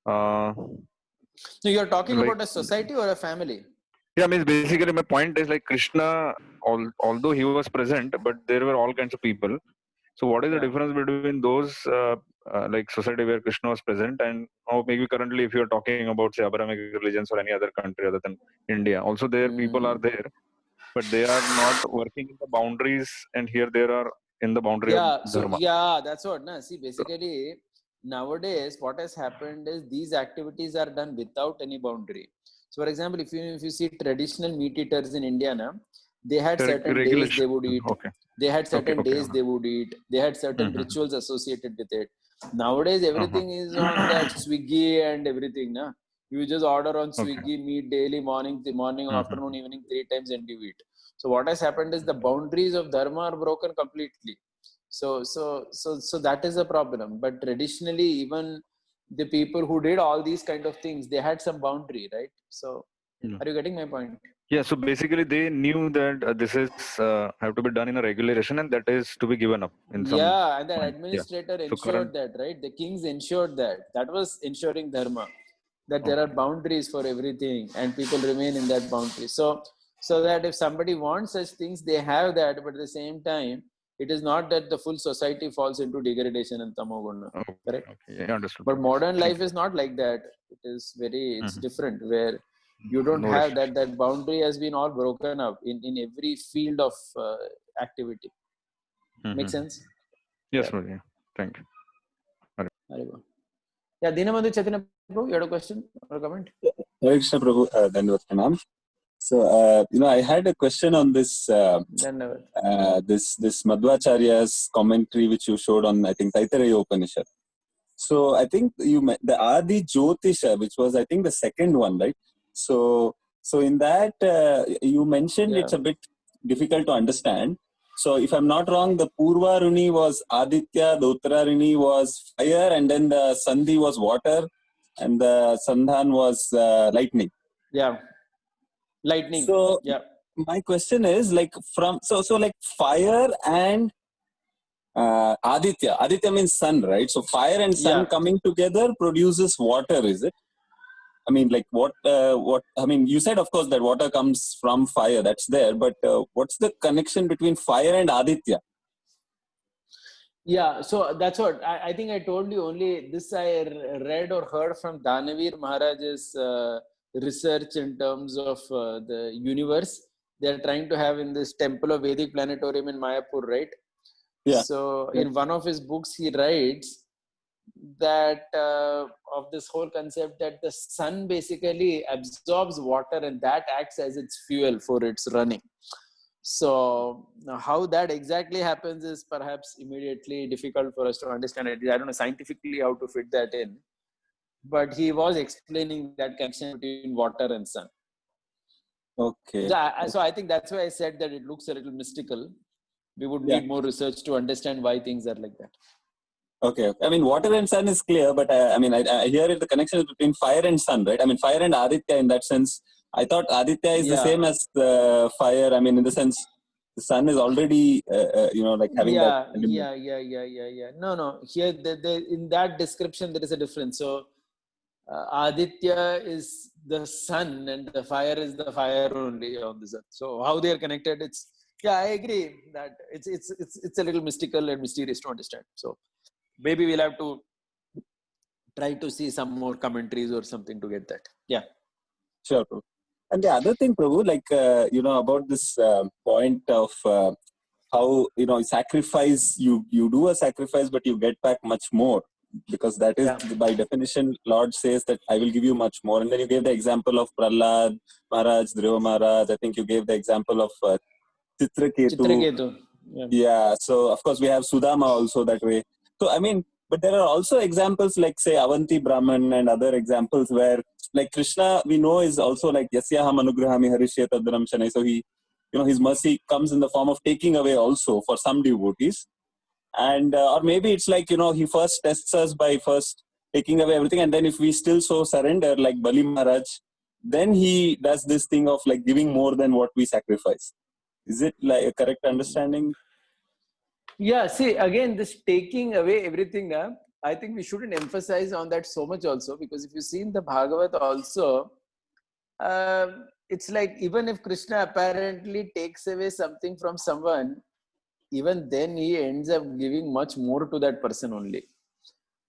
So you're talking about a society or a family? Yeah, means basically my point is like Krishna, although he was present, but there were all kinds of people. So what is the difference between those like society where Krishna was present and maybe currently if you're talking about say Abrahamic religions or any other country other than India, also there people are there, but they are not working in the boundaries, and here there are in the boundary of dharma. Yeah, that's what. See, basically nowadays what has happened is these activities are done without any boundary. So for example, if you see traditional meat eaters in India now, they had certain days they would eat. They had certain days they would eat. They had certain rituals associated with it. Nowadays, everything is on that Swiggy and everything. Na? You just order on Swiggy meat daily, morning, afternoon, evening, 3 times, and you eat. So what has happened is the boundaries of dharma are broken completely. So that is a problem. But traditionally, even the people who did all these kind of things, they had some boundary, right? So are you getting my point? Yeah, so basically they knew that this is have to be done in a regulation and that is to be given up in some and the administrator ensured that, right? The kings ensured that. That was ensuring dharma, that there are boundaries for everything and people remain in that boundary. So that if somebody wants such things, they have that, but at the same time, it is not that the full society falls into degradation and tamoguna. Correct? Yeah, understood. But modern life is not like that. It is it's different, where you don't have that boundary has been all broken up in every field of activity. Make sense? Yes, yeah. Thank you. Yeah, Dinabandhu Chaitanya Prabhu, you had a question or a comment? Hare Krishna Prabhu, Dandavad Pranam. So, I had a question on this this Madhvacharya's commentary which you showed on, I think, Taittiriya Upanishad. So, I think the Adi Jyotisha, which was, I think, the second one, right? So in that, you mentioned it's a bit difficult to understand. So, if I'm not wrong, the Purva Runi was Aditya, the Uttara Runi was fire, and then the Sandhi was water, and the Sandhan was lightning. Yeah. Lightning. So, my question is like so like fire and Aditya. Aditya means sun, right? So fire and sun coming together produces water, is it? I mean, like what? I mean, you said, of course, that water comes from fire. That's there, but what's the connection between fire and Aditya? Yeah, so that's what I think I told you. Only this I read or heard from Danavir Maharaj's research in terms of the universe. They're trying to have in this temple of Vedic planetarium in Mayapur, right? Yeah. So in one of his books, he writes that of this whole concept that the sun basically absorbs water and that acts as its fuel for its running. So how that exactly happens is perhaps immediately difficult for us to understand. I don't know scientifically how to fit that in, but he was explaining that connection between water and sun. Okay. So I think that's why I said that it looks a little mystical. We would need more research to understand why things are like that. Okay. I mean, water and sun is clear, but I mean, I hear it, the connection is between fire and sun, right? I mean, fire and Aditya in that sense. I thought Aditya is the same as the fire. I mean, in the sense, the sun is already, like having that element. Yeah. No. Here, in that description, there is a difference. So, Aditya is the sun and the fire is the fire only on this earth. So, how they are connected, I agree that it's a little mystical and mysterious to understand. So, maybe we'll have to try to see some more commentaries or something to get that. Yeah. Sure, Prabhu. And the other thing, Prabhu, like, about this point of how, sacrifice, you do a sacrifice, but you get back much more. Because that is, by definition, Lord says that I will give you much more. And then you gave the example of Prahlad Maharaj, Dhruva Maharaj. I think you gave the example of Chitraketu. Yeah. So, of course, we have Sudama also that way. So, I mean, but there are also examples like, say, Avanti Brahman and other examples where, like Krishna, we know is also like, Yasyaham anugrahami harishyeta dhanam shanai. So, he, his mercy comes in the form of taking away also for some devotees. And, or maybe it's like, he first tests us by first taking away everything. And then if we still so surrender, like Bali Maharaj, then he does this thing of like giving more than what we sacrifice. Is it like a correct understanding? Yeah, see, again, this taking away everything, I think we shouldn't emphasize on that so much also, because if you see in the Bhagavad also, it's like even if Krishna apparently takes away something from someone, even then he ends up giving much more to that person only.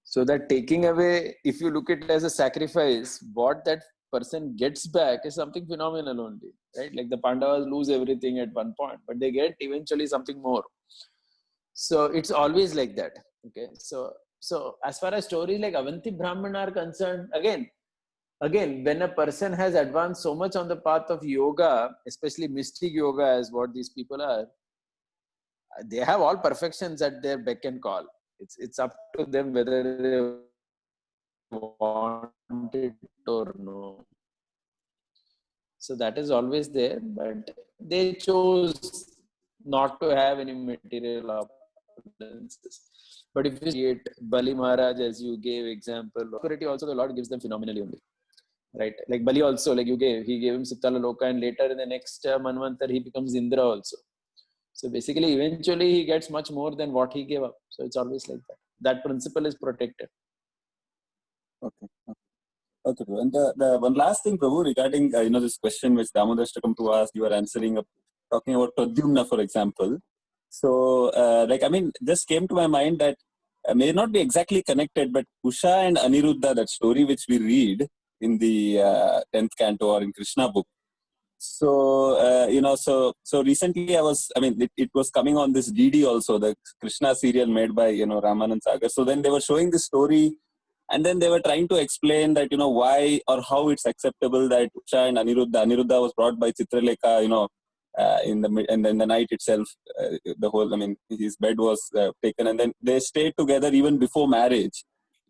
So that taking away, if you look at it as a sacrifice, what that person gets back is something phenomenal only, right? Like the Pandavas lose everything at one point, but they get eventually something more. So it's always like that. Okay. So as far as stories like Avanti Brahman are concerned, again, when a person has advanced so much on the path of yoga, especially mystic yoga as what these people are, they have all perfections at their beck and call. It's up to them whether they want it or no. So that is always there, but they chose not to have any material opulences. But if you see it, Bali Maharaj, as you gave example, also the Lord gives them phenomenally only. Right? Like Bali also, like he gave him Sutala Loka, and later in the next Manvantar, he becomes Indra also. So basically, eventually he gets much more than what he gave up. So it's always like that. That principle is protected. Okay. And the one last thing, Prabhu, regarding this question which Damodar Shtakam to ask, you were answering, talking about Pradyumna, for example. So, just came to my mind that may not be exactly connected, but Usha and Aniruddha, that story which we read in the 10th canto or in Krishna book. So, so recently it was coming on this DD also, the Krishna serial made by, Ramanand Sagar. So then they were showing this story, and then they were trying to explain that, why or how it's acceptable that Usha and Aniruddha was brought by Chitralekha, in the night itself, his bed was taken, and then they stayed together even before marriage.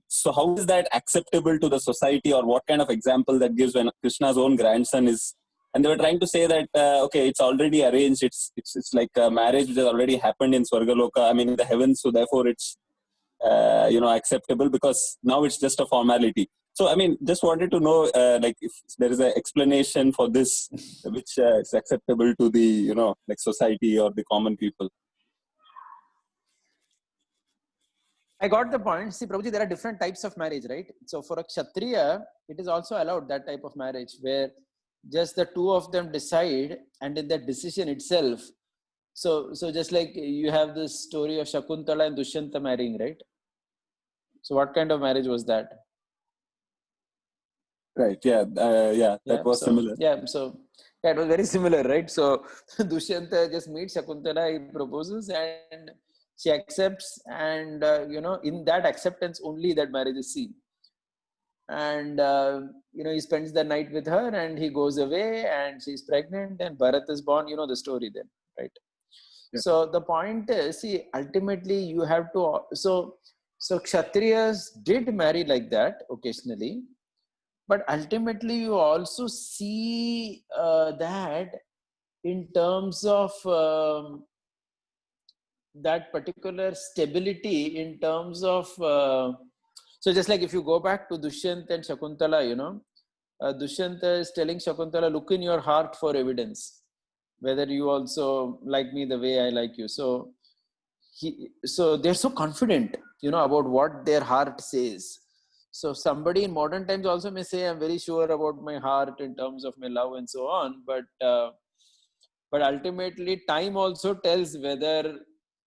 So how is that acceptable to the society, or what kind of example that gives when Krishna's own grandson is? And they were trying to say that it's already arranged. It's like a marriage which has already happened in Swargaloka. In the heavens. So therefore, it's acceptable because now it's just a formality. So, I mean, just wanted to know, like, if there is an explanation for this, which is acceptable to the, like society or the common people. I got the point. See, Prabhuji, there are different types of marriage, right? So for a Kshatriya, it is also allowed that type of marriage where just the two of them decide, and in that decision itself. So just like you have this story of Shakuntala and Dushyanta marrying, right? So what kind of marriage was that? Right. Yeah. That was similar. Yeah. So it was very similar, right? So Dushyanta just meets Shakuntala, he proposes, and she accepts, and in that acceptance only that marriage is seen. And he spends the night with her, and he goes away, and she's pregnant, and Bharat is born. You know the story then, right? Yeah. So the point is, see, ultimately you have to. So Kshatriyas did marry like that occasionally. But ultimately, you also see that in terms of that particular stability, in terms of so just like if you go back to Dushyant and Shakuntala, Dushyanta is telling Shakuntala, look in your heart for evidence whether you also like me the way I like you. So they're so confident, about what their heart says. So somebody in modern times also may say, I'm very sure about my heart in terms of my love and so on. But ultimately, time also tells whether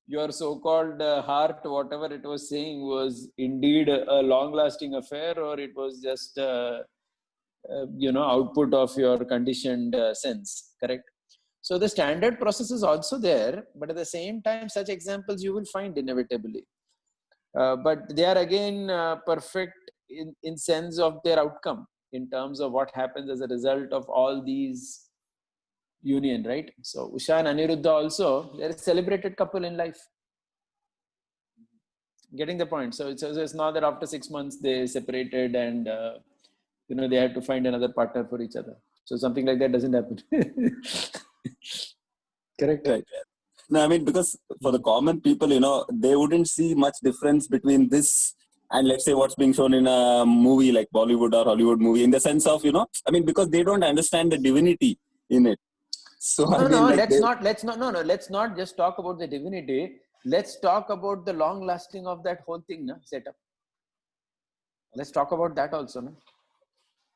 your so-called heart, whatever it was saying, was indeed a long-lasting affair, or it was just, output of your conditioned sense. Correct? So the standard process is also there, but at the same time, such examples you will find inevitably. But they are again perfect in sense of their outcome, in terms of what happens as a result of all these union, right? So Usha and Aniruddha also, they're a celebrated couple in life. Getting the point? So it's not that after 6 months they separated and they had to find another partner for each other. So something like that doesn't happen. Correct? Right. No, I mean, because for the common people, they wouldn't see much difference between this and, let's say, what's being shown in a movie like Bollywood or Hollywood movie, in the sense of, I mean, because they don't understand the divinity in it. So let's not just talk about the divinity. Let's talk about the long lasting of that whole thing, setup. Let's talk about that also, no?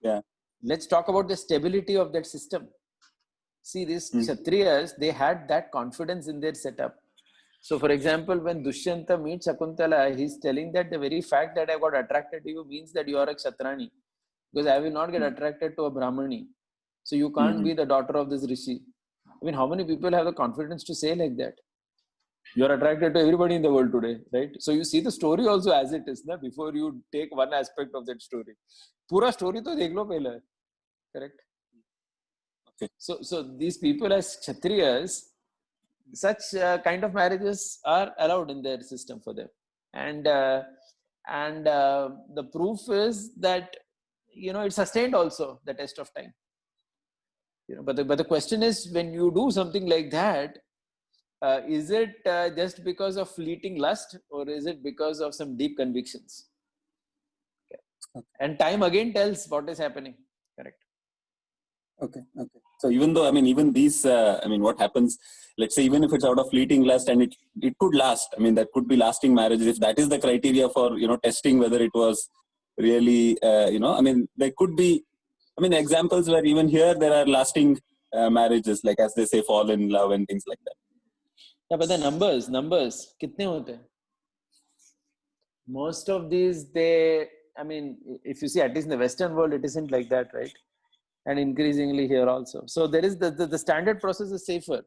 Yeah. Let's talk about the stability of that system. See, these Kshatriyas, they had that confidence in their setup. So, for example, when Dushyanta meets Shakuntala, he's telling that the very fact that I got attracted to you means that you are a Kshatrani, because I will not get attracted to a Brahmani. So, you can't be the daughter of this Rishi. I mean, how many people have the confidence to say like that? You are attracted to everybody in the world today, right? So, you see the story also as it is, before you take one aspect of that story. Pura story to dekh lo pehle. Correct? Okay. So these people as Kshatriyas, such kind of marriages are allowed in their system for them. And the proof is that, it's sustained also, the test of time. But the question is, when you do something like that, is it just because of fleeting lust, or is it because of some deep convictions? Okay. And time again tells what is happening. Correct. Okay. So even though, I mean, even these, what happens, let's say, even if it's out of fleeting lust and it could last, I mean, that could be lasting marriages. If that is the criteria for, testing whether it was really, there could be, examples where even here there are lasting marriages, like as they say, fall in love and things like that. Yeah, but the numbers, kitne hote? Most of these, if you see, at least in the Western world, it isn't like that, right? And increasingly here also. So there is the standard process is safer,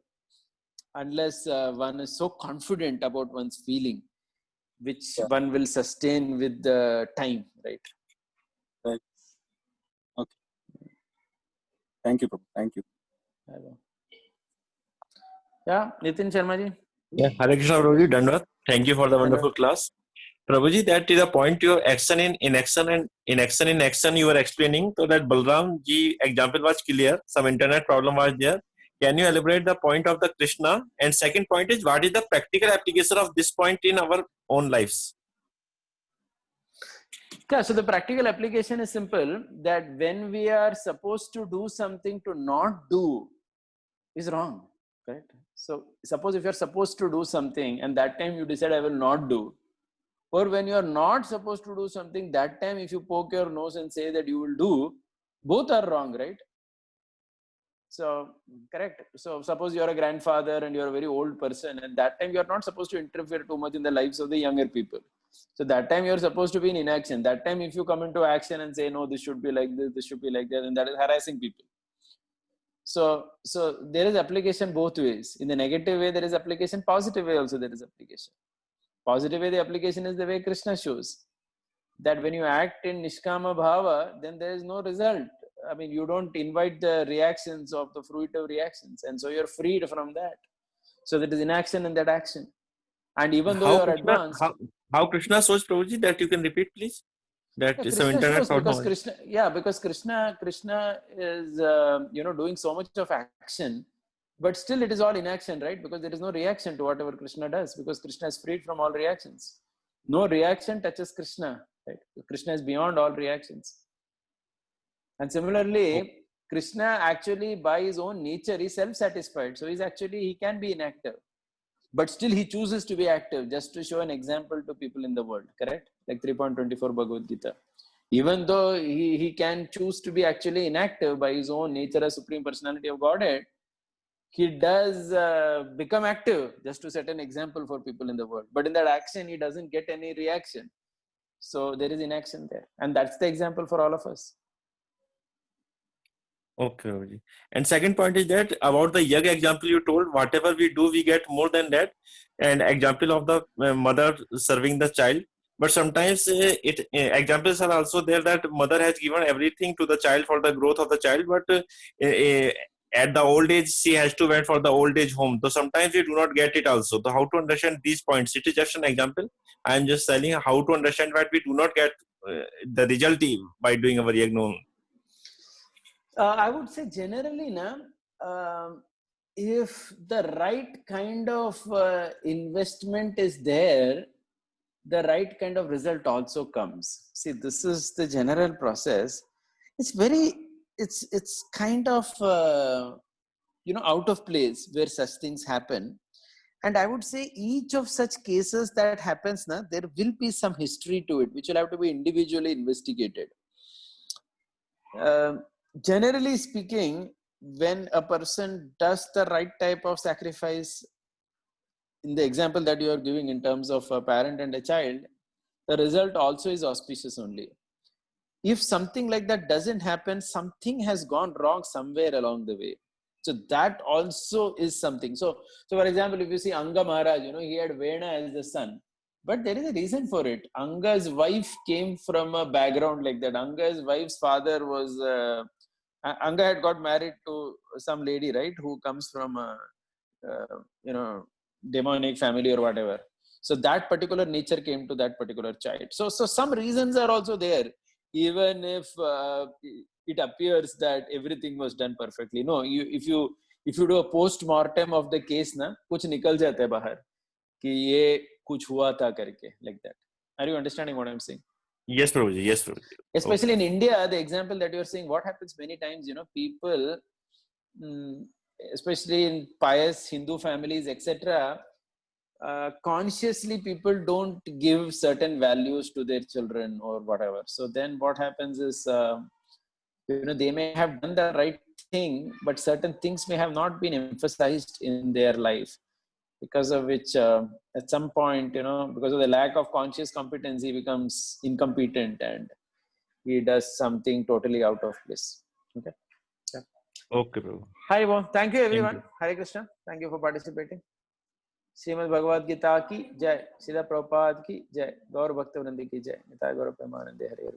unless one is so confident about one's feeling, which one will sustain with the time, right? Right. Okay. Thank you, Prabhu. Thank you. Yeah, Nitin Sharma ji. Yeah, Hare Krishna, Prabhuji, Dandavat. Thank you for the wonderful class. Prabhuji, that is a point your action in action you were explaining, so that Balram ji example was clear, some internet problem was there. Can you elaborate the point of the Krishna? And second point is, what is the practical application of this point in our own lives? Yeah, so the practical application is simple, that when we are supposed to do something, to not do is wrong, correct? So suppose if you're supposed to do something and that time you decide I will not do, or when you are not supposed to do something, that time if you poke your nose and say that you will do, both are wrong, right? So correct. So suppose you are a grandfather and you are a very old person, and that time you are not supposed to interfere too much in the lives of the younger people. So that time you are supposed to be in inaction. That time if you come into action and say no, this should be like this should be like that, and that is harassing people. So there is application both ways. In the negative way there is application, positive way also there is application. Positive way, the application is the way Krishna shows, that when you act in Nishkama Bhava, then there is no result. I mean, you don't invite the reactions of the fruitive reactions, and so you're freed from that. So there is inaction in that action. And even though you're advanced, how Krishna shows, Prabhuji, that you can repeat, please? That yeah, is some Krishna internet shows thought because knowledge. Krishna is doing so much of action, but still it is all inaction, right? Because there is no reaction to whatever Krishna does, because Krishna is freed from all reactions. No reaction touches Krishna, right? Krishna is beyond all reactions. And similarly, Krishna actually by his own nature is self-satisfied, so he can be inactive, but still he chooses to be active just to show an example to people in the world, correct? Like 3.24 Bhagavad Gita. Even though he can choose to be actually inactive by his own nature as Supreme Personality of Godhead, he does become active just to set an example for people in the world. But in that action, he doesn't get any reaction. So there is inaction there. And that's the example for all of us. Okay, Prabhuji. And second point is that about the young example you told, whatever we do, we get more than that. And example of the mother serving the child. But sometimes examples are also there that mother has given everything to the child for the growth of the child, but at the old age, she has to wait for the old age home. So sometimes we do not get it also. So how to understand these points? It is just an example. I am just telling how to understand that we do not get the result by doing our yagna. I would say generally, if the right kind of investment is there, the right kind of result also comes. See, this is the general process. It's kind of out of place where such things happen. And I would say each of such cases that happens, there will be some history to it, which will have to be individually investigated. Generally speaking, when a person does the right type of sacrifice, in the example that you are giving in terms of a parent and a child, the result also is auspicious only. If something like that doesn't happen, something has gone wrong somewhere along the way. So that also is something. So for example, if you see Anga Maharaj, he had Vena as the son. But there is a reason for it. Anga's wife came from a background like that. Anga's wife's father was... Anga had got married to some lady, right, who comes from a demonic family or whatever. So that particular nature came to that particular child. So some reasons are also there, even if it appears that everything was done perfectly. No, if you do a post-mortem of the case, kuch nikal jata hai bahar ki ye kuch hua tha karke, like that. Are you understanding what I'm saying? Yes, Prabhuji. Yes, Prabhuji. Especially in India, the example that you're saying, what happens many times, people, especially in pious Hindu families, etc., consciously people don't give certain values to their children or whatever. So then what happens is, they may have done the right thing, but certain things may have not been emphasized in their life, because of which at some point, because of the lack of conscious competence, he becomes incompetent and he does something totally out of place. Okay. Yeah. Okay, Prabhu. Hi, Bo. Thank you, everyone. Thank you. Hare Krishna. Thank you for participating. Srimad Bhagavad Gita ki jai. Srila Prabhupada ki jai. Gaur Bhakta Vrindi ki jai. Nitai Gaur Premanande Hare.